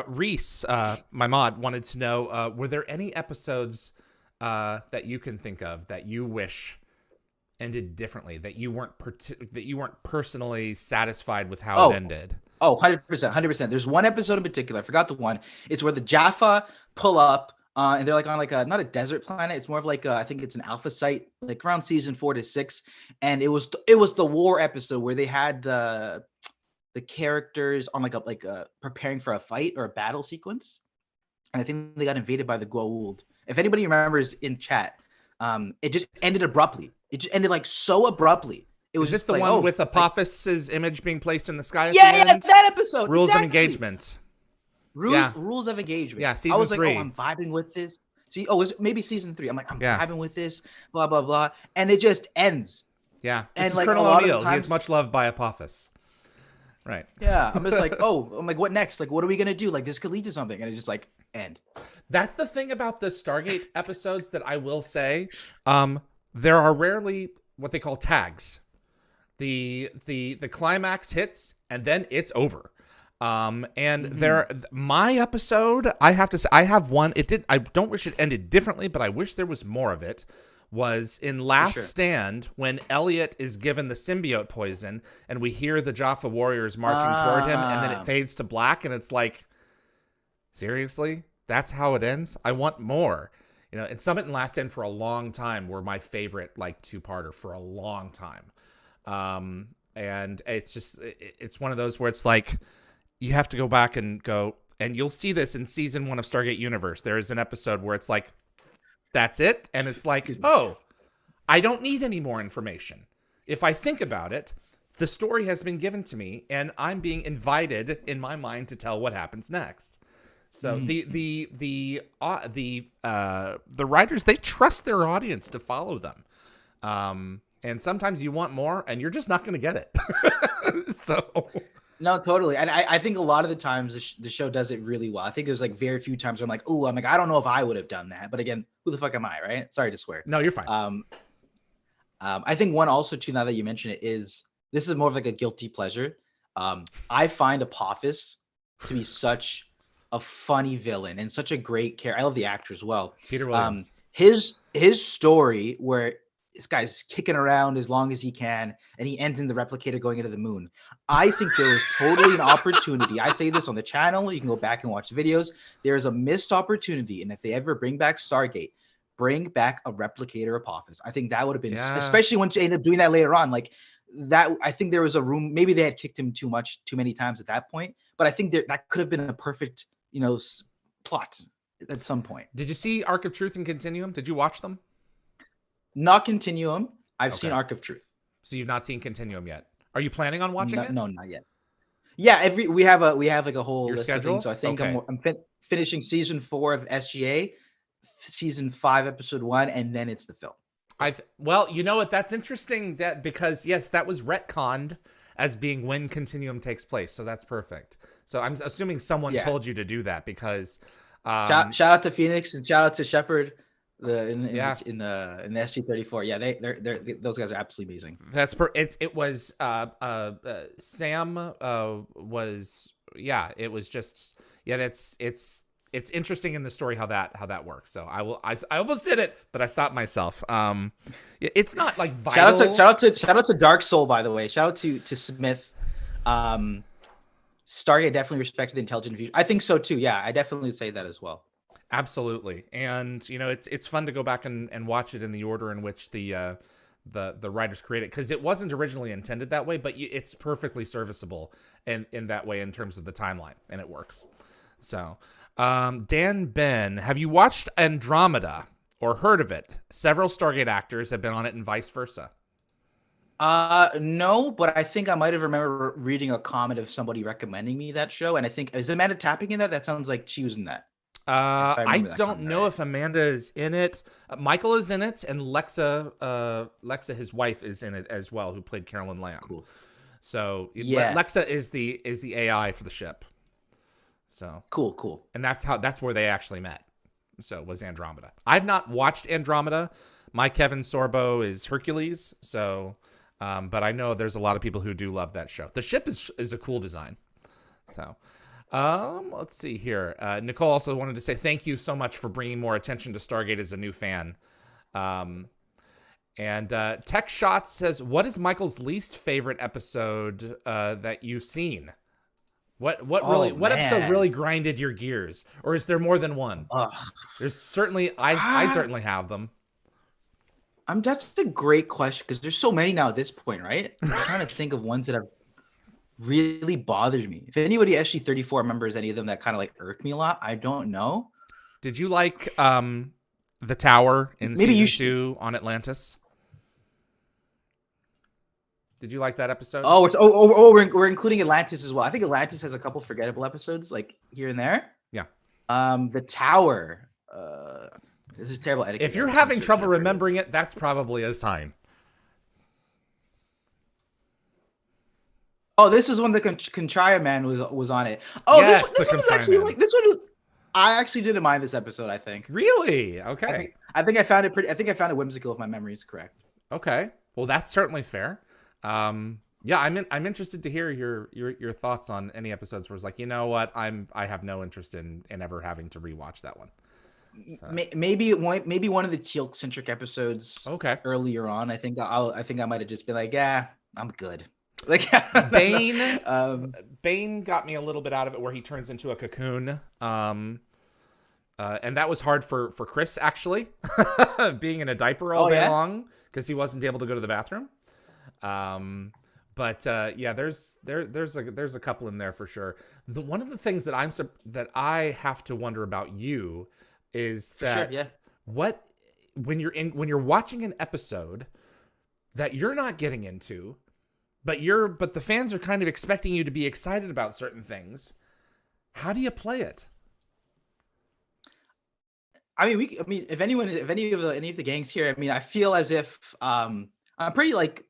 Speaker 1: Reese, my mod, wanted to know, were there any episodes that you can think of that you wish ended differently, that you weren't personally satisfied with how it ended?
Speaker 2: Oh, 100%. There's one episode in particular. I forgot the one. It's where the Jaffa pull up and they're like on like not a desert planet. It's more of like I think it's an alpha site, like around season 4 to 6. And it was the war episode where they had the characters on like a preparing for a fight or a battle sequence. And I think they got invaded by the Goa'uld. If anybody remembers in chat, it just ended abruptly. It just ended like so abruptly. It was
Speaker 1: just the like, one with Apophis's image being placed in the sky at
Speaker 2: the end? Yeah, that episode.
Speaker 1: Rules of engagement.
Speaker 2: Rules of engagement.
Speaker 1: Yeah, season 3.
Speaker 2: I was like, oh, I'm vibing with this. See, was it maybe season 3? I'm like, I'm vibing with this, blah, blah, blah. And it just ends.
Speaker 1: Yeah. And like Colonel O'Neill, he is much loved by Apophis. Right.
Speaker 2: Yeah. I'm just like, I'm like, what next? Like, what are we going to do? Like, this could lead to something. And it's just like, end.
Speaker 1: That's the thing about the Stargate episodes that I will say. There are rarely what they call tags. The climax hits and then it's over. My episode, I have to say, I have one. I don't wish it ended differently, but I wish there was more of it. Was in Last Stand when Elliot is given the symbiote poison and we hear the Jaffa warriors marching toward him, and then it fades to black, and it's like, seriously, that's how it ends? I want more. And Summit and Last Stand for a long time were my favorite like 2-parter for a long time. And it's one of those where it's like you have to go back and go, and you'll see this in season 1 of Stargate Universe. There is an episode where it's like, that's it. And it's like, oh, I don't need any more information. If I think about it, the story has been given to me and I'm being invited in my mind to tell what happens next. So the writers, they trust their audience to follow them. And sometimes you want more and you're just not going to get it. So
Speaker 2: no, totally. And I think a lot of the times the show does it really well. I think there's like very few times where I'm like, I don't know if I would have done that. But again, who the fuck am I, right? Sorry to swear.
Speaker 1: No, you're fine.
Speaker 2: I think one also too, now that you mention it, is this is more of like a guilty pleasure. I find Apophis to be such a funny villain and such a great character. I love the actor as well.
Speaker 1: Peter Williams.
Speaker 2: His story where this guy's kicking around as long as he can, and he ends in the replicator going into the moon. I think there was totally an opportunity. I say this on the channel. You can go back and watch the videos. There is a missed opportunity, and if they ever bring back Stargate, bring back a replicator Apophis. I think that would have been, especially once you end up doing that later on, like that. I think there was a room. Maybe they had kicked him too many times at that point. But I think that could have been a perfect, plot at some point.
Speaker 1: Did you see Arc of Truth and Continuum? Did you watch them?
Speaker 2: Not Continuum. I've seen Arc of Truth.
Speaker 1: So you've not seen Continuum yet. Are you planning on watching it?
Speaker 2: No, not yet. Yeah, we have like a whole list
Speaker 1: schedule?
Speaker 2: of things. So I think I'm finishing season 4 of SGA, season 5, episode 1, and then it's the film.
Speaker 1: Well, you know what? That's interesting because yes, that was retconned as being when Continuum takes place. So that's perfect. So I'm assuming someone told you to do that because
Speaker 2: shout out to Phoenix and shout out to Sheppard. In the SG34, yeah, they're those guys are absolutely amazing.
Speaker 1: That's it was Sam was it was just it's interesting in the story how that works. So I almost did it, but I stopped myself. It's not like vital.
Speaker 2: Shout out to Dark Soul, by the way. Shout out to Smith. Stargate definitely respected the intelligent future. I think so too. Yeah, I definitely say that as well.
Speaker 1: Absolutely. And it's fun to go back and watch it in the order in which the writers created, because it wasn't originally intended that way, but it's perfectly serviceable in that way in terms of the timeline, and it works. So Dan Ben, have you watched Andromeda or heard of it? Several Stargate actors have been on it and vice versa.
Speaker 2: No, but I think I might have remember reading a comment of somebody recommending me that show, and I think, is Amanda Tapping in that? That sounds like she was in that.
Speaker 1: I don't know if Amanda is in it. Michael is in it, and Lexa, his wife, is in it as well, who played Carolyn Lamb.
Speaker 2: Cool.
Speaker 1: So Lexa is the AI for the ship. So
Speaker 2: cool.
Speaker 1: And that's where they actually met. So was Andromeda. I've not watched Andromeda. My Kevin Sorbo is Hercules. So, but I know there's a lot of people who do love that show. The ship is a cool design. So. Let's see here. Nicole also wanted to say thank you so much for bringing more attention to Stargate as a new fan. And Tech Shots says, what is Michael's least favorite episode that you've seen? What episode really grinded your gears? Or is there more than one? There's certainly, I certainly have them.
Speaker 2: That's a great question, because there's so many now at this point, right? I'm trying to think of ones that have really bothered me. If anybody SG34 remembers any of them that kind of like irked me a lot, I don't know.
Speaker 1: Did you like the tower in season 2 on Atlantis? Did you like that episode?
Speaker 2: We're including Atlantis as well. I think Atlantis has a couple forgettable episodes like here and there.
Speaker 1: Yeah.
Speaker 2: The tower. This is terrible etiquette.
Speaker 1: If you're having trouble remembering it, that's probably a sign.
Speaker 2: Oh, this is when the Contraria man was on it. Oh,
Speaker 1: yes,
Speaker 2: this one is actually like this one. I actually didn't mind this episode. I think.
Speaker 1: Really? Okay.
Speaker 2: I think I found it pretty. I think I found it whimsical, if my memory is correct.
Speaker 1: Okay. Well, that's certainly fair. Yeah, I'm interested to hear your thoughts on any episodes where it's like, you know what, I have no interest in ever having to rewatch that one. So.
Speaker 2: Maybe one of the Teal'c centric episodes.
Speaker 1: Okay.
Speaker 2: Earlier on, I think I might have just been like, yeah, I'm good. Like
Speaker 1: Bane got me a little bit out of it, where he turns into a cocoon. And that was hard for Chris, actually, being in a diaper all day long because he wasn't able to go to the bathroom. But yeah, there's a couple in there for sure. One of the things that I have to wonder about you is that when you're watching an episode that you're not getting into, but the fans are kind of expecting you to be excited about certain things, how do you play it?
Speaker 2: I mean, if any of the gangs here, I mean, I feel as if I'm pretty like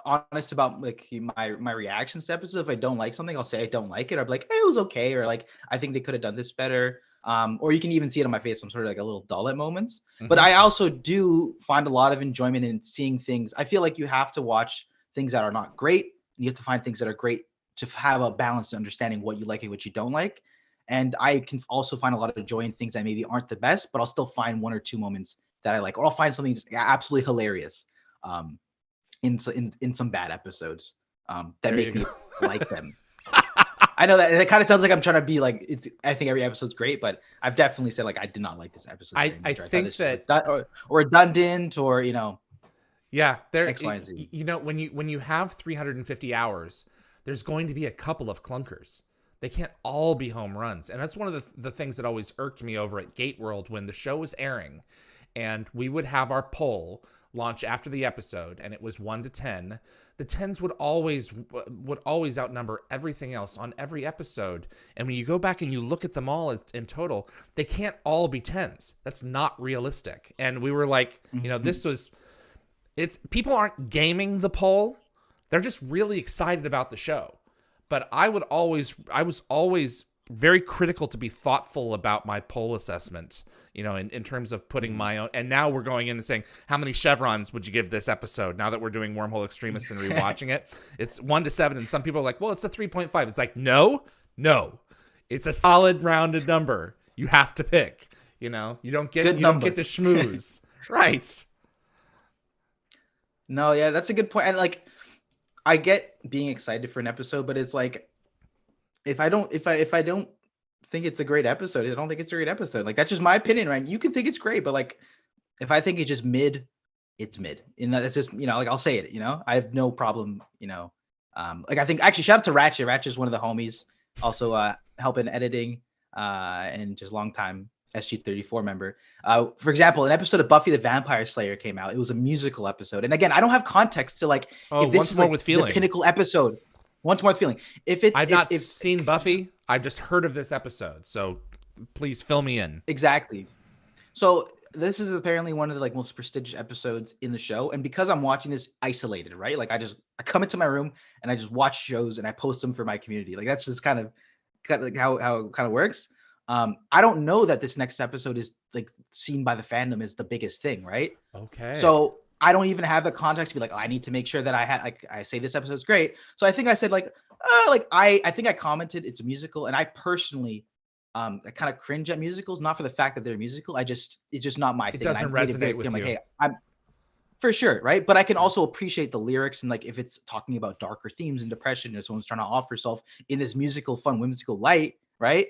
Speaker 2: honest about like my reactions to episodes. If I don't like something, I'll say I don't like it. I'll be like, it was okay, or like I think they could have done this better. Or you can even see it on my face. I'm sort of like a little dull at moments.
Speaker 1: Mm-hmm.
Speaker 2: But I also do find a lot of enjoyment in seeing things. I feel like you have to watch things that are not great, and you have to find things that are great to have a balanced understanding what you like and what you don't like. And I can also find a lot of joy in things that maybe aren't the best, but I'll still find 1 or 2 moments that I like, or I'll find something just absolutely hilarious in some bad episodes that make me like them. I know that it kind of sounds like I'm trying to be like, I think every episode's great, but I've definitely said like I did not like this episode.
Speaker 1: I think that
Speaker 2: or redundant, or
Speaker 1: yeah, there.
Speaker 2: X, Y, and Z.
Speaker 1: When you have 350 hours, there's going to be a couple of clunkers. They can't all be home runs, and that's one of the things that always irked me over at Gate World when the show was airing, and we would have our poll launch after the episode, and it was 1 to 10. The 10s would always outnumber everything else on every episode. And when you go back and you look at them all in total, they can't all be 10s. That's not realistic. And we were like, people aren't gaming the poll. They're just really excited about the show. But I was always very critical to be thoughtful about my poll assessment, in terms of putting my own. And now we're going in and saying, how many chevrons would you give this episode? Now that we're doing Wormhole Extremists and rewatching it, it's 1 to 7. And some people are like, well, it's a 3.5. It's like, no, it's a solid rounded number. You have to pick, you don't get to schmooze. Right.
Speaker 2: No, yeah, that's a good point. And like, I get being excited for an episode, but it's like, if I don't think it's a great episode, I don't think it's a great episode. Like, that's just my opinion, right? You can think it's great, but like, if I think it's just mid, it's mid. And that's just, like, I'll say it, I have no problem, like, I think actually shout out to Ratchet. Ratchet's one of the homies, also helping editing, and just long time SG34 member. For example, an episode of Buffy the Vampire Slayer came out. It was a musical episode. And again, I don't have context to like, if this is like the pinnacle episode. Once More with Feeling. I've not
Speaker 1: seen Buffy. I've just heard of this episode. So please fill me in.
Speaker 2: Exactly. So this is apparently one of the like most prestigious episodes in the show. And because I'm watching this isolated, right? Like I come into my room and I just watch shows and I post them for my community. Like that's just kind of like how it kind of works. I don't know that this next episode is like seen by the fandom as the biggest thing, right?
Speaker 1: Okay.
Speaker 2: So I don't even have the context to be like, I need to make sure that I say this episode's great. So I think I said I think I commented it's a musical, and I personally I kind of cringe at musicals, not for the fact that they're a musical. It's just not my thing.
Speaker 1: It doesn't resonate with you.
Speaker 2: Like, hey, I'm for sure, right? But I can also appreciate the lyrics, and like if it's talking about darker themes and depression, or someone's trying to offer herself in this musical, fun, whimsical light, right?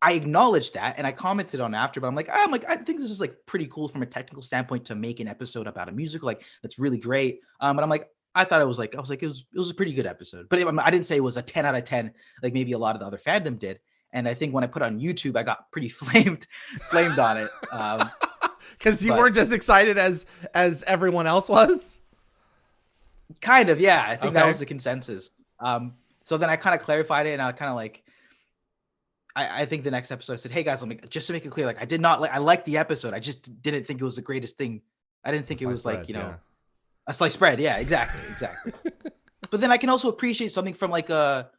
Speaker 2: I acknowledged that and I commented on after, but I'm like, I think this is like pretty cool from a technical standpoint to make an episode about a musical. Like that's really great. But I'm like, I thought it was a pretty good episode, but I didn't say it was a 10 out of 10, like maybe a lot of the other fandom did. And I think when I put it on YouTube, I got pretty flamed on it.
Speaker 1: Cause you weren't as excited as everyone else was.
Speaker 2: Kind of. Yeah. I think that was the consensus. So then I kind of clarified it, and I kind of like, I think the next episode I said, hey guys, just to make it clear, like I liked the episode. I just didn't think it was the greatest thing. I didn't think it was like, a sliced bread. Yeah, exactly. But then I can also appreciate something from like from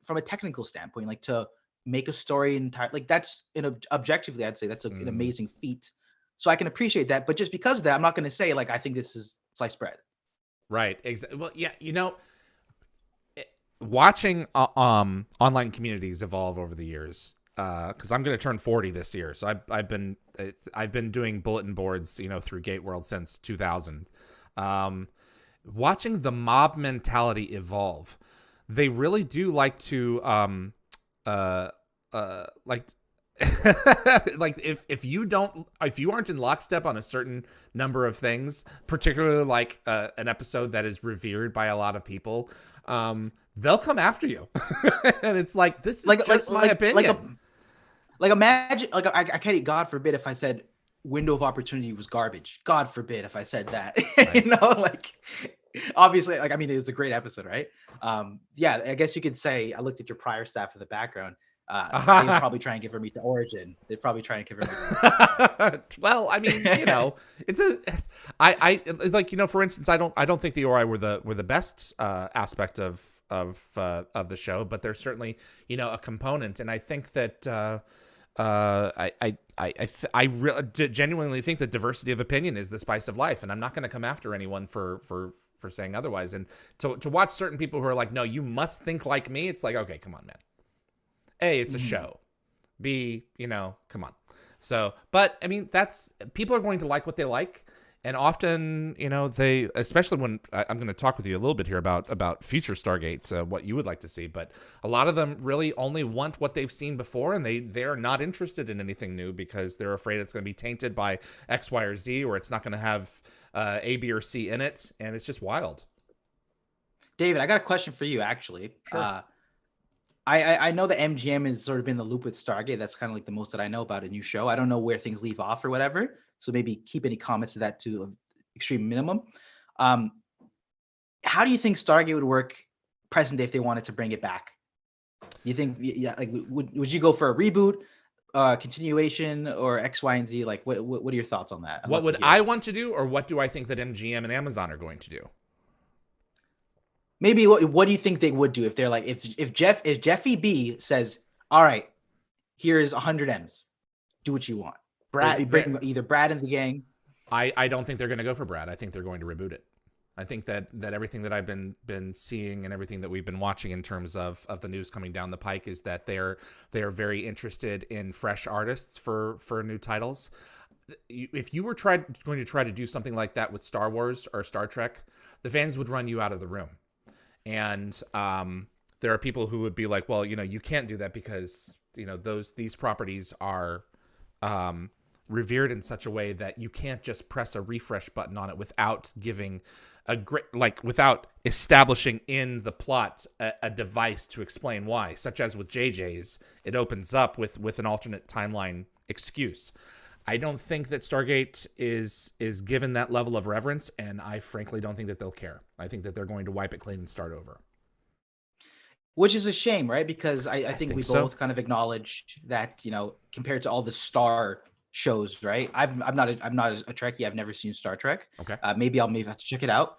Speaker 2: a technical standpoint, like to make a story entire, like that's objectively, I'd say that's an amazing feat. So I can appreciate that. But just because of that, I'm not going to say like, I think this is sliced bread.
Speaker 1: Right. Exactly. Well, yeah, watching online communities evolve over the years, because I'm going to turn 40 this year, so I've been doing bulletin boards, through Gate World since 2000. Watching the mob mentality evolve, they really do like to like if you aren't in lockstep on a certain number of things, particularly like an episode that is revered by a lot of people, they'll come after you. And it's like, this is just my opinion.
Speaker 2: Imagine, like I can't, God forbid if I said Window of Opportunity was garbage. God forbid if I said that.
Speaker 1: Right.
Speaker 2: Obviously, it was a great episode, right? Yeah, I guess you could say I looked at your prior staff in the background. They'd probably try and give her meet to Origin. They'd probably try and give her.
Speaker 1: Well, I mean, it's I like, for instance, I don't think the Ori were the best aspect of the show, but they're certainly a component, and I think that I really genuinely think that diversity of opinion is the spice of life, and I'm not going to come after anyone for saying otherwise. And to watch certain people who are like, no, you must think like me. It's like, okay, come on, man. A, it's a show. B, come on. So, but I mean, people are going to like what they like. And often, they, especially when I'm going to talk with you a little bit here about future Stargate, what you would like to see. But a lot of them really only want what they've seen before, and they're not interested in anything new because they're afraid it's going to be tainted by X, Y, or Z, or it's not going to have A, B, or C in it. And it's just wild.
Speaker 2: David, I got a question for you, actually.
Speaker 1: Sure.
Speaker 2: I know that MGM has sort of been in the loop with Stargate. That's kind of like the most that I know about a new show. I don't know where things leave off or whatever. So maybe keep any comments to that to an extreme minimum. How do you think Stargate would work present day if they wanted to bring it back? You think, like, would you go for a reboot, continuation, or X, Y, and Z? Like, what are your thoughts on that?
Speaker 1: What would I want to do, or what do I think that MGM and Amazon are going to do?
Speaker 2: Maybe what do you think they would do if they're like, if Jeffy B says, all right, here's 100 M's, do what you want. Brad, bring either Brad and the gang.
Speaker 1: I don't think they're going to go for Brad. I think they're going to reboot it. I think that everything that I've been seeing and everything that we've been watching in terms of the news coming down the pike is that they are very interested in fresh artists for new titles. If you were going to try to do something like that with Star Wars or Star Trek, the fans would run you out of the room. And there are people who would be like, well, you can't do that because these properties are revered in such a way that you can't just press a refresh button on it without giving without establishing in the plot a device to explain why, such as with JJ's, it opens up with an alternate timeline excuse. I don't think that Stargate is given that level of reverence, and I frankly don't think that they'll care. I think that they're going to wipe it clean and start over.
Speaker 2: Which is a shame, right? Because I think we both kind of acknowledged that, compared to all the Star shows, right? I'm not a Trekkie. I've never seen Star Trek.
Speaker 1: Okay.
Speaker 2: Maybe I'll have to check it out.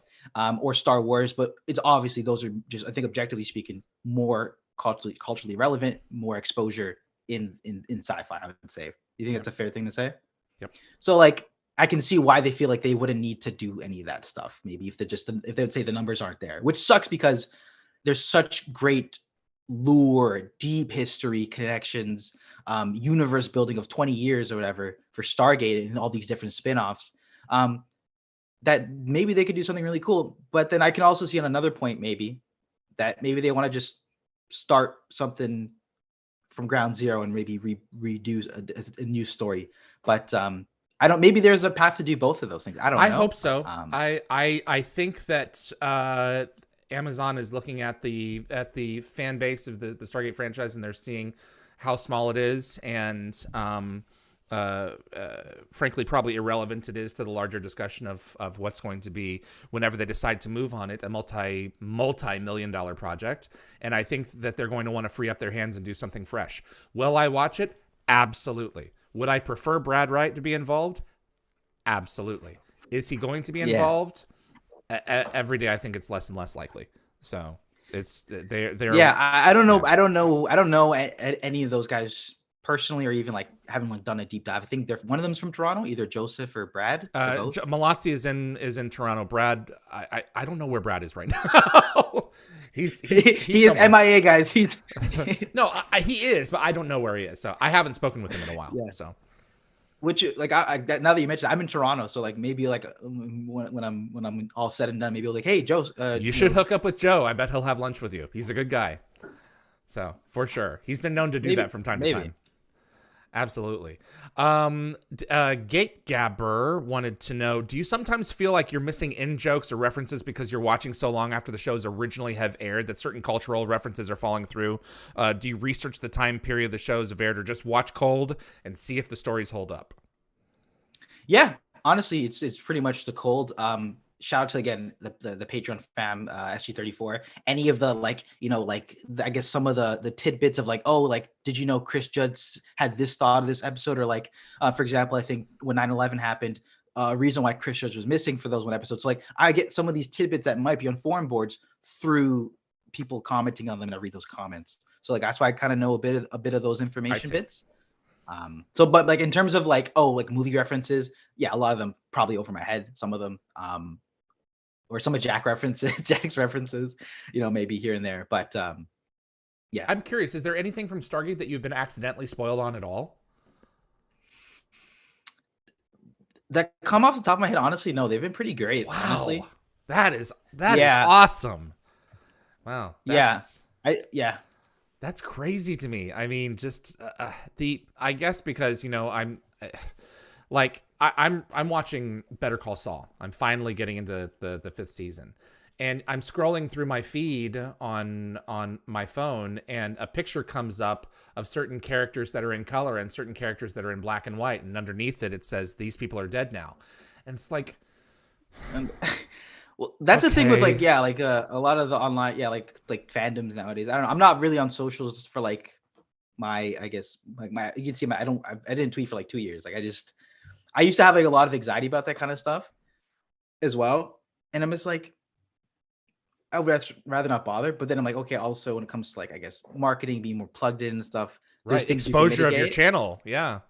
Speaker 2: Or Star Wars, but it's obviously those are just, I think, objectively speaking, more culturally relevant, more exposure in sci-fi, I would say. You think that's a fair thing to say?
Speaker 1: Yep.
Speaker 2: So like, I can see why they feel like they wouldn't need to do any of that stuff. Maybe if they would say the numbers aren't there, which sucks because there's such great lore, deep history connections, universe building of 20 years or whatever for Stargate and all these different spin-offs, that maybe they could do something really cool. But then I can also see on another point, maybe they want to just start something from ground zero and maybe redo a new story. But maybe there's a path to do both of those things. I don't know.
Speaker 1: I hope so. I think that Amazon is looking at the fan base of the Stargate franchise, and they're seeing how small it is, and frankly, probably irrelevant it is to the larger discussion of what's going to be whenever they decide to move on it, a multi-million-dollar project. And I think that they're going to want to free up their hands and do something fresh. Will I watch it? Absolutely. Would I prefer Brad Wright to be involved? Absolutely. Is he going to be involved? Every day I think it's less and less likely. So it's they're
Speaker 2: I don't know. I don't know any of those guys personally, or even like having done a deep dive. I think one of them's from Toronto, either Joseph or Brad.
Speaker 1: Malazzi is in Toronto. Brad, I don't know where Brad is right now. he's
Speaker 2: he is MIA, guys. He's
Speaker 1: no, he is, but I don't know where he is. So I haven't spoken with him in a while. Yeah. So.
Speaker 2: Which, like, now that you mentioned, I'm in Toronto, so like maybe like when I'm all said and done, maybe I'll like, hey, Joe,
Speaker 1: you should hook up with Joe. I bet he'll have lunch with you. He's a good guy. So for sure, he's been known to do that from time to time. Absolutely. Gate Gabber wanted to know, do you sometimes feel like you're missing in jokes or references because you're watching so long after the shows originally have aired that certain cultural references are falling through? Do you research the time period the shows have aired, or just watch cold and see if the stories hold up?
Speaker 2: Yeah, honestly, it's pretty much the cold. shout out to again the Patreon fam, SG34. Any of the like, I guess some of the tidbits of like, oh, like, did you know Chris Judd had this thought of this episode, or like, for example, I think when 9/11 happened, a reason why Chris Judd was missing for those one episodes. So like, I get some of these tidbits that might be on forum boards through people commenting on them, and I read those comments. So like, that's why I kind of know a bit of those information bits. So, but like in terms of like, oh, like movie references, yeah, a lot of them probably over my head. Some of them, or some of Jack's references, maybe here and there. But yeah.
Speaker 1: I'm curious, is there anything from Stargate that you've been accidentally spoiled on at all?
Speaker 2: That come off the top of my head, honestly, no, they've been pretty great.
Speaker 1: Wow.
Speaker 2: Honestly,
Speaker 1: that is awesome. Wow. That's crazy to me. I mean, just I guess because I'm I'm watching Better Call Saul. I'm finally getting into the 5th season, and I'm scrolling through my feed on my phone, and a picture comes up of certain characters that are in color and certain characters that are in black and white, and underneath it says these people are dead now, and it's like.
Speaker 2: Well, that's the thing with like, a lot of the online, like fandoms nowadays. I don't know. I'm not really on socials for like my, I guess, like you can see I didn't tweet for like 2 years. Like I used to have like a lot of anxiety about that kind of stuff as well. And I'm just like, I would rather not bother. But then I'm like, okay, also when it comes to like, I guess, marketing, being more plugged in and stuff.
Speaker 1: Right. Exposure of your channel. Yeah.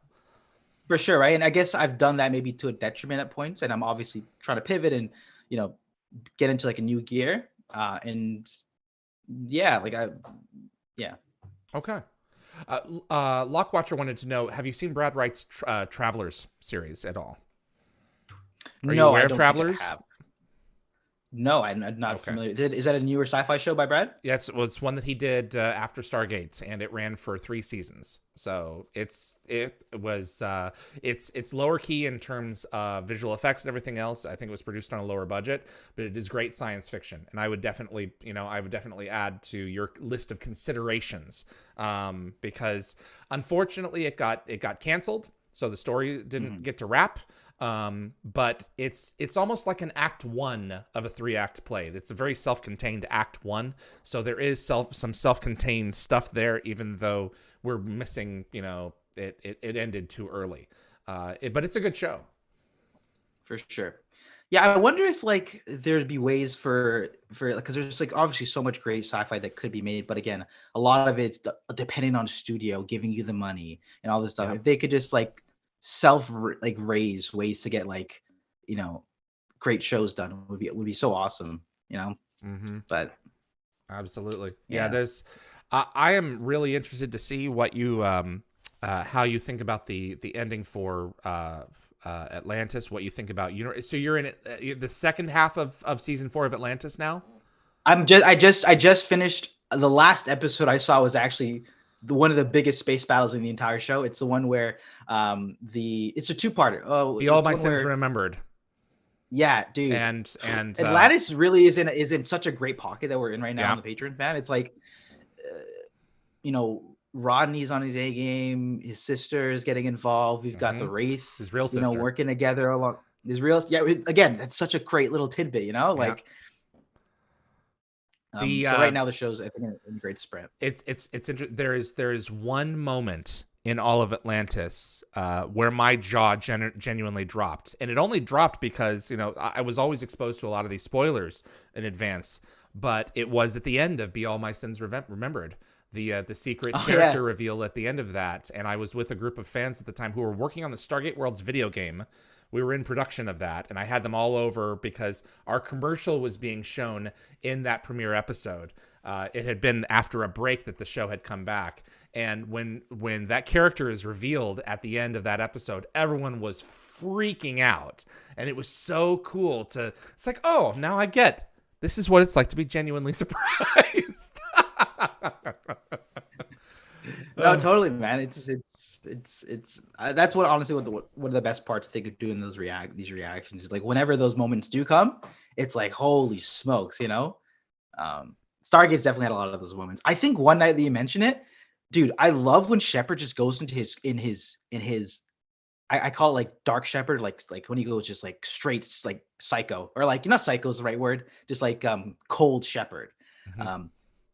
Speaker 2: For sure. Right. And I guess I've done that maybe to a detriment at points. And I'm obviously trying to pivot and, get into like a new gear. And yeah,
Speaker 1: Okay. Lockwatcher wanted to know, have you seen Brad Wright's Travelers series at all? Are you aware of Travelers?
Speaker 2: No, I'm not familiar. Is that a newer sci-fi show by Brad?
Speaker 1: Yes, well, it's one that he did after Stargate, and it ran for 3 seasons. So it's lower key in terms of visual effects and everything else. I think it was produced on a lower budget, but it is great science fiction, and I would definitely add to your list of considerations, because unfortunately it got canceled, so the story didn't get to wrap. But it's almost like an act 1 of a 3-act play. It's a very self-contained act 1. So there is some self-contained stuff there, even though we're missing, it ended too early. But it's a good show.
Speaker 2: For sure. Yeah. I wonder if like there'd be ways for because there's like obviously so much great sci-fi that could be made. But again, a lot of it's depending on studio giving you the money and all this stuff. Yeah. If they could just like raise ways to get like great shows done would be so awesome, But
Speaker 1: absolutely, yeah. There's I am really interested to see what you how you think about the ending for Atlantis, what you think about so you're in the second half of season 4 of Atlantis now.
Speaker 2: I just finished. The last episode I saw was actually one of the biggest space battles in the entire show. It's the one where it's a 2-parter.
Speaker 1: The All My Sins Remembered.
Speaker 2: Yeah, dude.
Speaker 1: And
Speaker 2: Atlantis really is in such a great pocket that we're in right now on the Patreon fam. It's like Rodney's on his A game, his sister is getting involved. We've got the Wraith,
Speaker 1: his real sister,
Speaker 2: working together along his real. Yeah, again, that's such a great little tidbit, like. So right now the show's I think in a great sprint.
Speaker 1: It's interesting. There is one moment in all of Atlantis where my jaw genuinely dropped, and it only dropped because I was always exposed to a lot of these spoilers in advance, but it was at the end of Be All My Sins Remembered, the secret character reveal at the end of that, and I was with a group of fans at the time who were working on the Stargate Worlds video game. We were in production of that, and I had them all over because our commercial was being shown in that premiere episode. It had been after a break that the show had come back, and when that character is revealed at the end of that episode, everyone was freaking out, and it was so cool to. It's like, oh, now I get. This is what it's like to be genuinely surprised.
Speaker 2: No, totally, man. It's that's what honestly one of the best parts I think of doing these reactions is like whenever those moments do come, it's like holy smokes, Stargate's definitely had a lot of those moments. I think one night that you mentioned it, dude, I love when Sheppard just goes into his I call it like dark Sheppard, like when he goes just like straight like psycho, or like not psycho is the right word, just like cold Sheppard.
Speaker 1: Mhm.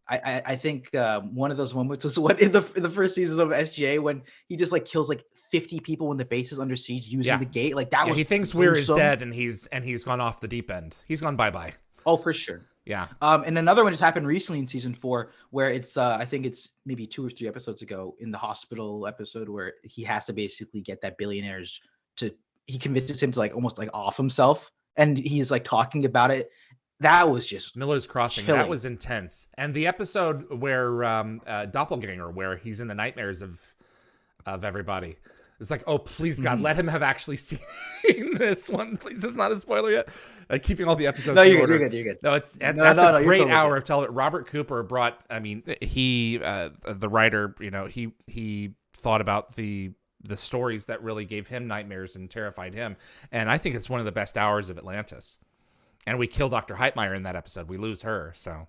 Speaker 2: I think one of those moments was what in the first season of SGA when he just like kills like 50 people when the base is under siege using the gate. Like that was
Speaker 1: he thinks Weir is
Speaker 2: gruesome.
Speaker 1: dead and he's gone off the deep end. He's gone bye-bye.
Speaker 2: Oh, for sure.
Speaker 1: Yeah.
Speaker 2: And another one just happened recently in season 4 where it's I think it's maybe 2 or 3 episodes ago in the hospital episode where he has to basically get that billionaires to, he convinces him to like almost like off himself, and he's like talking about it. That was just
Speaker 1: Miller's Crossing.
Speaker 2: chilling.
Speaker 1: That was intense. And the episode where Doppelganger, where he's in the nightmares of everybody. It's like, oh, please, God, let him have actually seen this one. Please, it's not a spoiler yet. Keeping all the episodes
Speaker 2: No,
Speaker 1: in
Speaker 2: you're
Speaker 1: order.
Speaker 2: good. You're good.
Speaker 1: No, that's a
Speaker 2: you're
Speaker 1: great
Speaker 2: totally
Speaker 1: hour
Speaker 2: good.
Speaker 1: of television. Robert Cooper brought, I mean, he, the writer, you know, he thought about the stories that really gave him nightmares and terrified him. And I think it's one of the best hours of Atlantis. And we kill Dr. Heitmeyer in that episode. We lose her, so.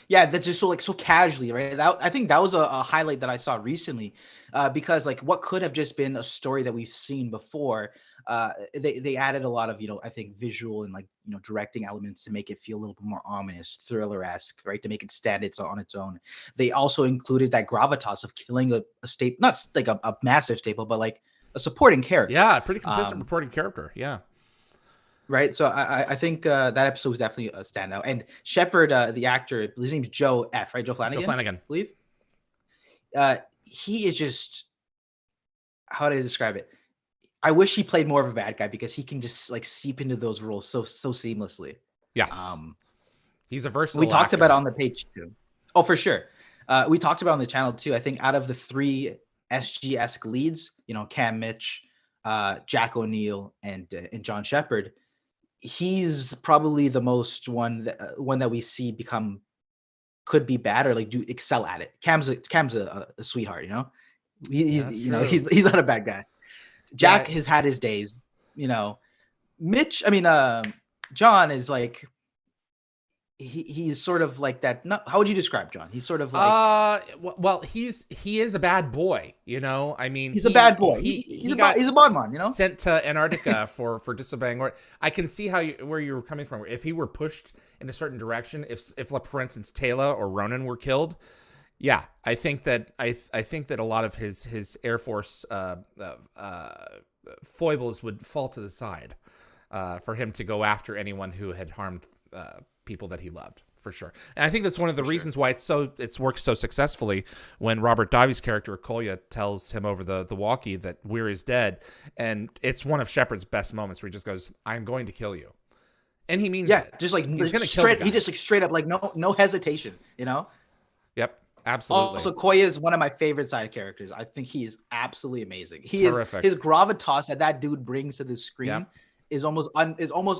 Speaker 2: Yeah, that's just so casually, right? I think that was a highlight that I saw recently, because like what could have just been a story that we've seen before, they added a lot of, you know, I think visual and like, you know, directing elements to make it feel a little bit more ominous, thriller-esque, right? To make it stand on its own. They also included that gravitas of killing a staple, not like a massive staple, but like a supporting character.
Speaker 1: Yeah, pretty consistent reporting character. Yeah.
Speaker 2: Right. So I think that episode was definitely a standout. And Sheppard, the actor, his name's Joe F, right? Joe Flanagan?
Speaker 1: Joe Flanagan.
Speaker 2: I believe. He is just, how do I describe it? I wish he played more of a bad guy because he can just like seep into those roles so seamlessly.
Speaker 1: Yes. He's a versatile
Speaker 2: We talked
Speaker 1: actor.
Speaker 2: about it on the page too. Oh, for sure. We talked about it on the channel too. I think out of the 3 SG-esque leads, you know, Cam Mitch, Jack O'Neill, and John Sheppard, he's probably the most one that we see could be bad or like do excel at it. Cam's a sweetheart, you know. He's you know he's not a bad guy. Jack has had his days, you know. Mitch, I mean, John is like he's sort of like that. No, how would you describe John? He's sort of like
Speaker 1: well, he is a bad boy, you know. I mean,
Speaker 2: he's a bad boy. He's a bonman, you know.
Speaker 1: Sent to Antarctica for disobeying orders. I can see where you were coming from. If he were pushed in a certain direction, if like, for instance, Taylor or Ronan were killed, yeah, I think that I think that a lot of his Air Force foibles would fall to the side for him to go after anyone who had harmed people that he loved, for sure. And I think that's one of the reasons why it's worked so successfully when Robert Davi's character Kolya tells him over the walkie that Weir is dead, and it's one of Sheppard's best moments where he just goes, "I'm going to kill you," and he means it.
Speaker 2: Just like
Speaker 1: he's gonna
Speaker 2: straight.
Speaker 1: kill the
Speaker 2: He
Speaker 1: guy.
Speaker 2: just like straight up like no hesitation, you know.
Speaker 1: Yep, absolutely.
Speaker 2: Also, Koya is one of my favorite side characters. I think he is absolutely amazing.
Speaker 1: Terrific.
Speaker 2: His gravitas that dude brings to the screen.
Speaker 1: Yep.
Speaker 2: Is almost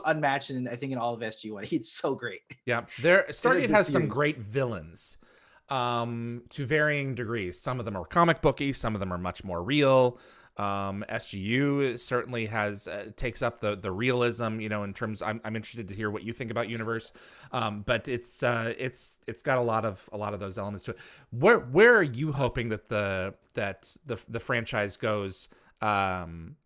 Speaker 2: unmatched in I think in all of SG1. He's so great.
Speaker 1: Yeah, Stargate has some great villains to varying degrees. Some of them are comic booky, some of them are much more real. SGU certainly takes up the realism, you know, in terms. I'm interested to hear what you think about Universe, but it's got a lot of those elements to it. Where are you hoping that the franchise goes?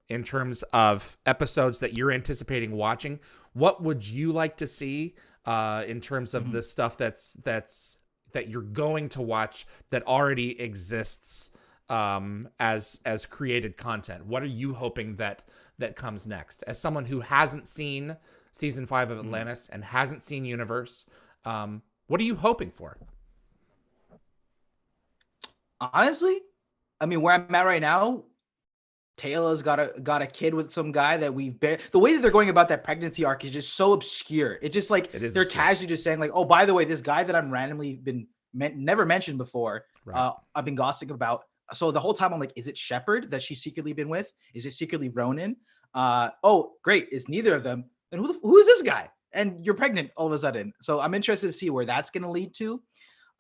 Speaker 1: In terms of episodes that you're anticipating watching, what would you like to see in terms of the stuff that you're going to watch that already exists as created content? What are you hoping that comes next? As someone who hasn't seen season 5 of Atlantis and hasn't seen Universe, what are you hoping for?
Speaker 2: Honestly, I mean, where I'm at right now, Taylor's got a kid with some guy that the way that they're going about that pregnancy arc is just so obscure. It's just like they're casually just saying like, oh, by the way, this guy that I'm randomly never mentioned before,
Speaker 1: right.
Speaker 2: I've been gossiping about. So the whole time I'm like, is it Sheppard that she's secretly been with? Is it secretly Ronan? Oh, great. It's neither of them. Then who is this guy? And you're pregnant all of a sudden. So I'm interested to see where that's going to lead to.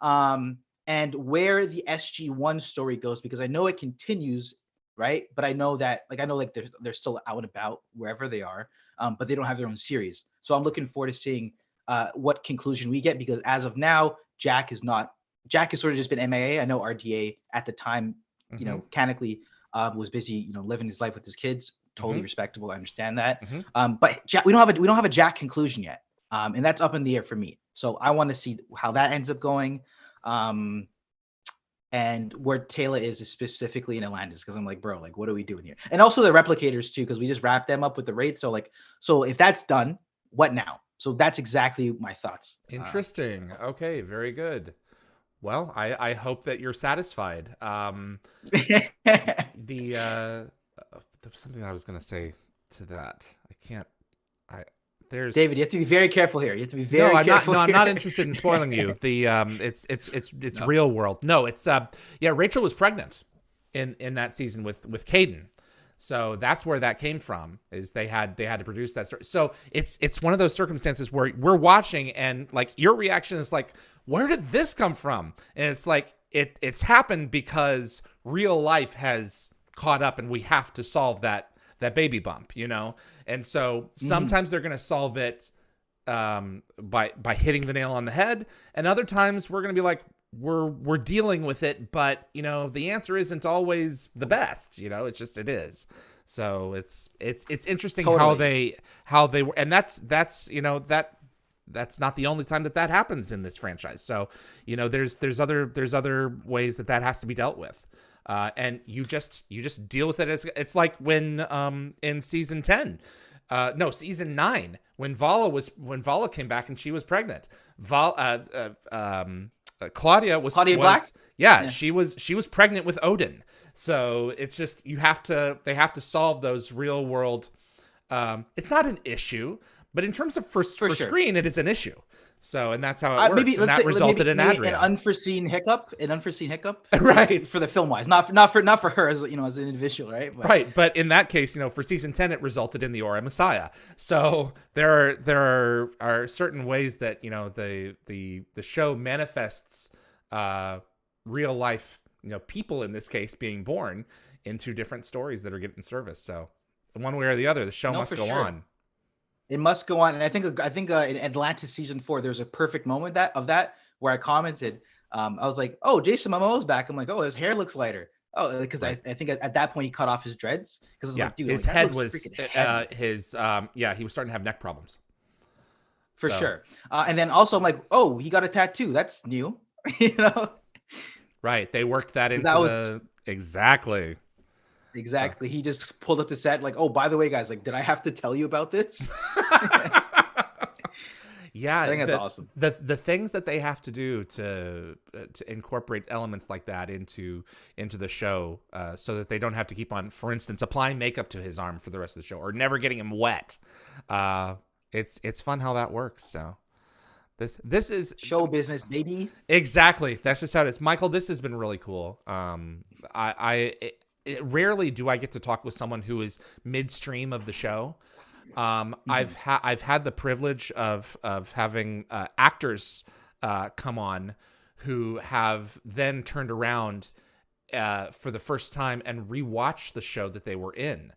Speaker 2: And where the SG1 story goes, because I know it continues, right? But I know that, they're still out and about wherever they are, but they don't have their own series. So I'm looking forward to seeing what conclusion we get, because as of now, Jack has sort of just been MIA. I know RDA at the time, you know, canonically was busy, living his life with his kids. Totally respectable. I understand that. But we don't have a Jack conclusion yet. And that's up in the air for me. So I want to see how that ends up going. And where Taylor is specifically in Atlantis, because I'm like, bro, like, what are we doing here? And also the replicators too, because we just wrapped them up with the Wraith. So if that's done, what now? So that's exactly my thoughts.
Speaker 1: Interesting. Okay, very good. Well, I hope that you're satisfied. There was something I was going to say to that. There's
Speaker 2: David, you have to be very careful here. You have to be very careful.
Speaker 1: I'm not interested in spoiling you. It's real world. No, it's Rachel was pregnant in that season with Caden. So that's where that came from, is they had to produce that. So it's one of those circumstances where we're watching and like your reaction is like, where did this come from? And it's like it's happened because real life has caught up and we have to solve that baby bump, And so sometimes they're going to solve it by hitting the nail on the head, and other times we're going to be like, we're dealing with it, but the answer isn't always the best. It is. So it's interesting
Speaker 2: totally.
Speaker 1: how they were, and that's not the only time that happens in this franchise. So there's other ways that has to be dealt with. And you just deal with it as it's like when in season 10, season 9, when Vala came back and she was pregnant. Claudia was
Speaker 2: Black?
Speaker 1: Yeah, she was pregnant with Odin. So it's just they have to solve those real world. It's not an issue, but in terms of for
Speaker 2: sure.
Speaker 1: screen, it is an issue. So, and that's how it works. And that resulted in Adria.
Speaker 2: An unforeseen hiccup,
Speaker 1: right?
Speaker 2: For the film wise, not for her as as an individual, right?
Speaker 1: Right, but in that case, for season 10, it resulted in the Aura Messiah. So there are certain ways that the show manifests real life people, in this case being born into different stories that are getting service. So one way or the other, the show must go on.
Speaker 2: It must go on, and I think in Atlantis season 4, there's a perfect moment of that where I commented. I was like, "Oh, Jason Momoa's back." I'm like, "Oh, his hair looks lighter." Oh, because I think at that point he cut off his dreads because I was like, "Dude,
Speaker 1: his head was he was starting to have neck problems
Speaker 2: for sure." And then also I'm like, "Oh, he got a tattoo. That's new,"
Speaker 1: Right, they worked that into Exactly.
Speaker 2: Exactly. So. He just pulled up the set like, oh, by the way, guys, like, did I have to tell you about this?
Speaker 1: Yeah,
Speaker 2: I think that's awesome.
Speaker 1: The things that they have to do to incorporate elements like that into the show, so that they don't have to keep on, for instance, applying makeup to his arm for the rest of the show or never getting him wet. It's fun how that works. So this is
Speaker 2: show business, baby.
Speaker 1: Exactly. That's just how it is. Michael, this has been really cool. Rarely do I get to talk with someone who is midstream of the show. I've had the privilege of having actors come on who have then turned around for the first time and rewatched the show that they were in.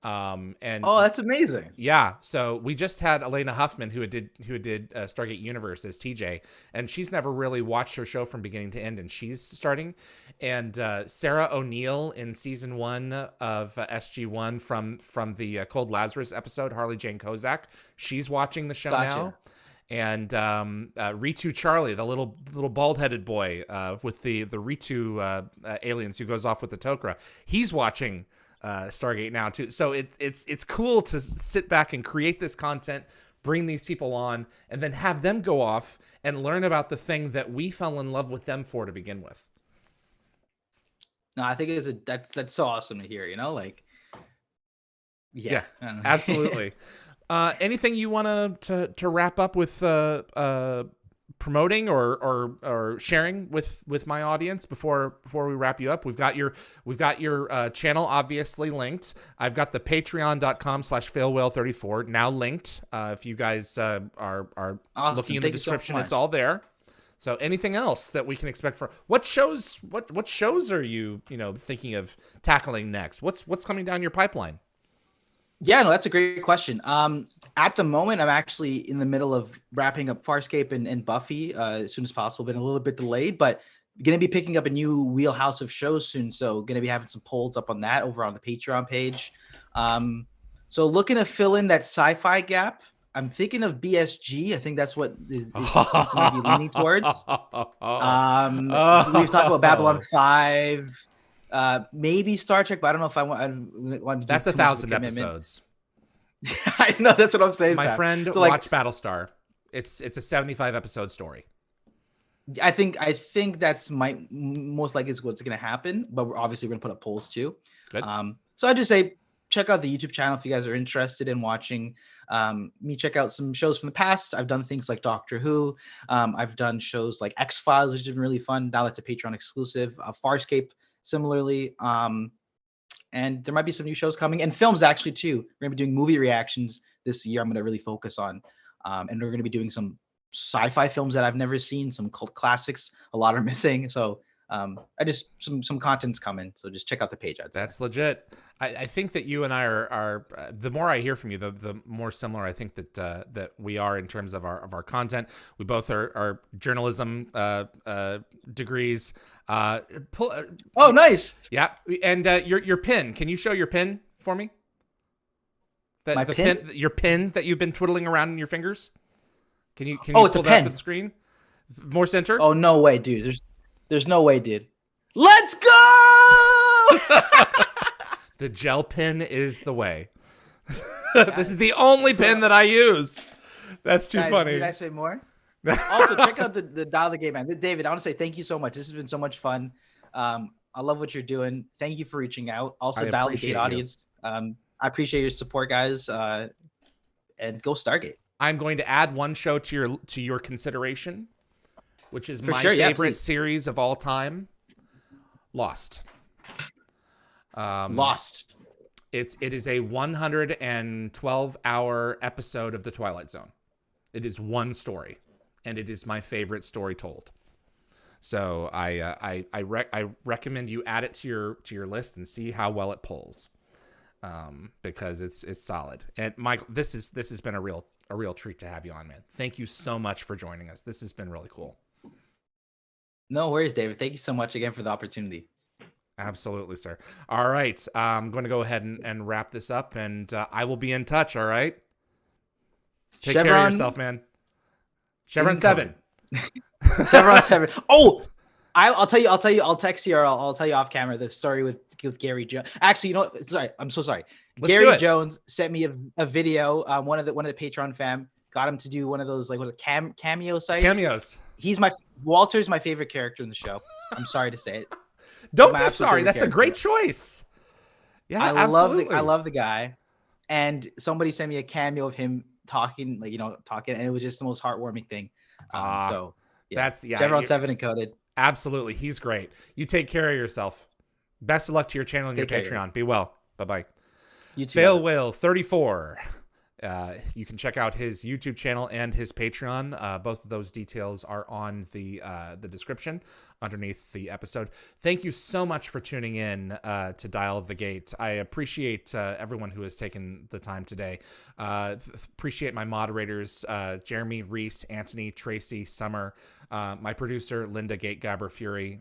Speaker 1: And
Speaker 2: that's amazing.
Speaker 1: Yeah. So we just had Elena Huffman who did Stargate Universe as TJ, and she's never really watched her show from beginning to end, and she's starting. And Sarah O'Neill in season 1 of SG1 from the Cold Lazarus episode, Harley Jane Kozak, she's watching the show now. And Ritu Charlie, the little bald-headed boy with the Ritu aliens who goes off with the Tok'ra, he's watching Stargate now too. So it's cool to sit back and create this content, bring these people on, and then have them go off and learn about the thing that we fell in love with them for to begin with.
Speaker 2: No, I think that's so awesome to hear. Yeah,
Speaker 1: absolutely. Anything you want to wrap up with promoting or sharing with my audience before we wrap you up? We've got your channel obviously linked. I've got the patreon.com/FailWhale34 now linked. If you guys are awesome. Looking in the description, it's all there. So anything else that we can expect for what shows are you thinking of tackling next? What's coming down your pipeline?
Speaker 2: Yeah, no, that's a great question. At the moment, I'm actually in the middle of wrapping up Farscape and Buffy as soon as possible. Been a little bit delayed, but Going to be picking up a new wheelhouse of shows soon, so going to be having some polls up on that over on the Patreon page. So looking to fill in that sci-fi gap. I'm thinking of BSG. I think that's what is going to be leaning towards. We've talked about Babylon 5, maybe Star Trek, but I don't know if I want to do
Speaker 1: that's 1,000 episodes.
Speaker 2: I know, that's what I'm saying.
Speaker 1: My friend,
Speaker 2: so
Speaker 1: watch Battlestar. It's a 75 episode story.
Speaker 2: I think that's most likely is what's going to happen, but we're obviously going to put up polls too.
Speaker 1: Good.
Speaker 2: So I'd just say check out the YouTube channel if you guys are interested in watching me check out some shows from the past. I've done things like Doctor Who. I've done shows like X-Files, which has been really fun. Now that's a Patreon exclusive. Farscape, similarly. And there might be some new shows coming, and films actually too. We're going to be doing movie reactions this year. I'm going to really focus on. And we're going to be doing some sci-fi films that I've never seen, some cult classics. A lot are missing. So some content's coming. So just check out the page.
Speaker 1: That's legit. I think that you and I are the more I hear from you, the more similar I think that we are in terms of our content. We both are journalism degrees.
Speaker 2: Oh, nice.
Speaker 1: Yeah. And your pin, can you show your pin for me?
Speaker 2: My pin?
Speaker 1: Your pin that you've been twiddling around in your fingers. Can you
Speaker 2: it's
Speaker 1: pull
Speaker 2: a
Speaker 1: that
Speaker 2: pen.
Speaker 1: to the screen? More center?
Speaker 2: Oh, no way, dude. There's no way, dude. Let's go!
Speaker 1: The gel pin is the way. This is the only pin that I use. That's too funny.
Speaker 2: Did I say more? Also, check out the Dial the Game, man. David, I want to say thank you so much. This has been so much fun. I love what you're doing. Thank you for reaching out. Also, Dial the Gate audience. I appreciate your support, guys. And go Stargate.
Speaker 1: I'm going to add one show to your consideration, which is my favorite series of all time, Lost.
Speaker 2: Lost.
Speaker 1: It is a 112-hour episode of The Twilight Zone. It is one story, and it is my favorite story told. So I recommend you add it to your list and see how well it pulls, because it's solid. And Michael, this has been a real treat to have you on, man. Thank you so much for joining us. This has been really cool.
Speaker 2: No worries, David. Thank you so much again for the opportunity.
Speaker 1: Absolutely, sir. All right. I'm going to go ahead and wrap this up, and I will be in touch. All right. Take care of yourself, man. Chevron 7.
Speaker 2: Chevron 7. Oh, I'll tell you. I'll text you, or I'll tell you off camera the story with Gary Jones. Actually, you know what? Sorry, I'm so sorry. Gary Jones sent me a video. One of the Patreon fam got him to do one of those, like, what, cameo sites.
Speaker 1: Cameos.
Speaker 2: Walter's my favorite character in the show. I'm sorry to say it.
Speaker 1: Don't be sorry. That's a great choice. Yeah,
Speaker 2: I love the guy. And somebody sent me a cameo of him talking, and it was just the most heartwarming thing. So yeah, Chevron 7 encoded.
Speaker 1: Absolutely, he's great. You take care of yourself. Best of luck to your channel and your Patreon. Be well. Bye bye.
Speaker 2: You too.
Speaker 1: FailWhale34. You can check out his YouTube channel and his Patreon. Both of those details are on the description underneath the episode. Thank you so much for tuning in to Dial the Gate. I appreciate everyone who has taken the time today. Appreciate my moderators, Jeremy, Reese, Anthony, Tracy, Summer, my producer, Linda Gategaber Fury,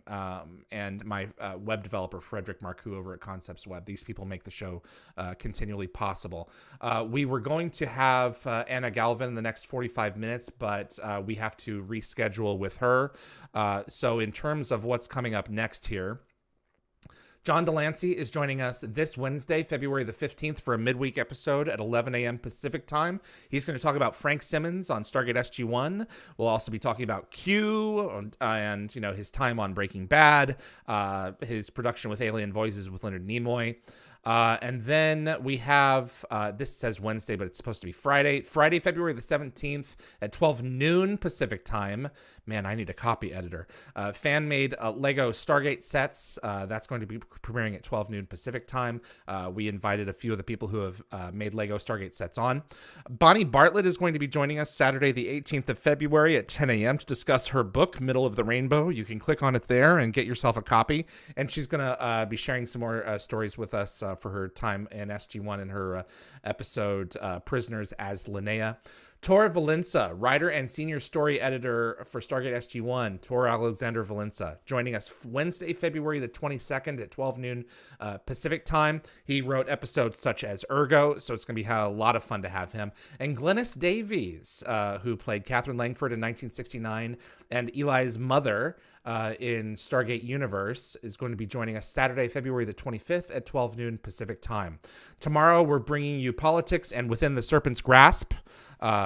Speaker 1: and my web developer, Frederick Marcoux over at Concepts Web. These people make the show continually possible. We were going to have Anna Galvin in the next 45 minutes, but we have to reschedule with her. So in terms of what's coming up next here, John Delancey is joining us this Wednesday, February the 15th, for a midweek episode at 11 a.m. Pacific time. He's going to talk about Frank Simmons on Stargate SG-1. We'll also be talking about Q and his time on Breaking Bad, his production with Alien Voices with Leonard Nimoy. And then we have, this says Wednesday, but it's supposed to be Friday, February the 17th at 12 noon Pacific time. Man, I need a copy editor. Fan-made Lego Stargate sets. That's going to be premiering at 12 noon Pacific time. We invited a few of the people who have made Lego Stargate sets on. Bonnie Bartlett is going to be joining us Saturday the 18th of February at 10 a.m. to discuss her book, Middle of the Rainbow. You can click on it there and get yourself a copy. And she's going to be sharing some more stories with us for her time in SG-1 and her episode Prisoners as Linnea. Tor Valenza, writer and senior story editor for Stargate SG-1, Tor Alexander Valenza, joining us Wednesday, February the 22nd at 12 noon Pacific time. He wrote episodes such as Ergo, so it's going to be a lot of fun to have him. And Glynis Davies, who played Catherine Langford in 1969 and Eli's mother in Stargate Universe, is going to be joining us Saturday, February the 25th at 12 noon Pacific time. Tomorrow, we're bringing you politics and Within the Serpent's Grasp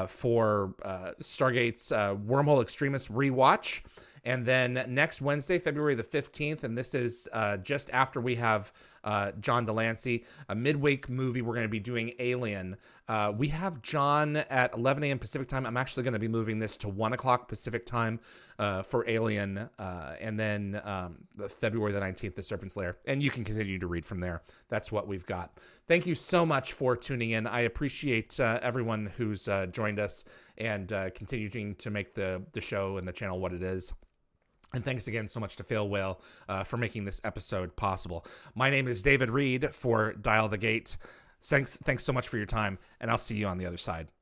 Speaker 1: for Stargate's Wormhole Extremist rewatch. And then next Wednesday, February the 15th, and this is just after we have John Delancey, a midweek movie. We're going to be doing Alien. We have John at 11 a.m. Pacific time. I'm actually going to be moving this to 1 o'clock Pacific time for Alien. And then the February the 19th, The Serpent's Lair. And you can continue to read from there. That's what we've got. Thank you so much for tuning in. I appreciate everyone who's joined us and continuing to make the show and the channel what it is. And thanks again so much to FailWhale for making this episode possible. My name is David Reed for Dial the Gate. Thanks so much for your time, and I'll see you on the other side.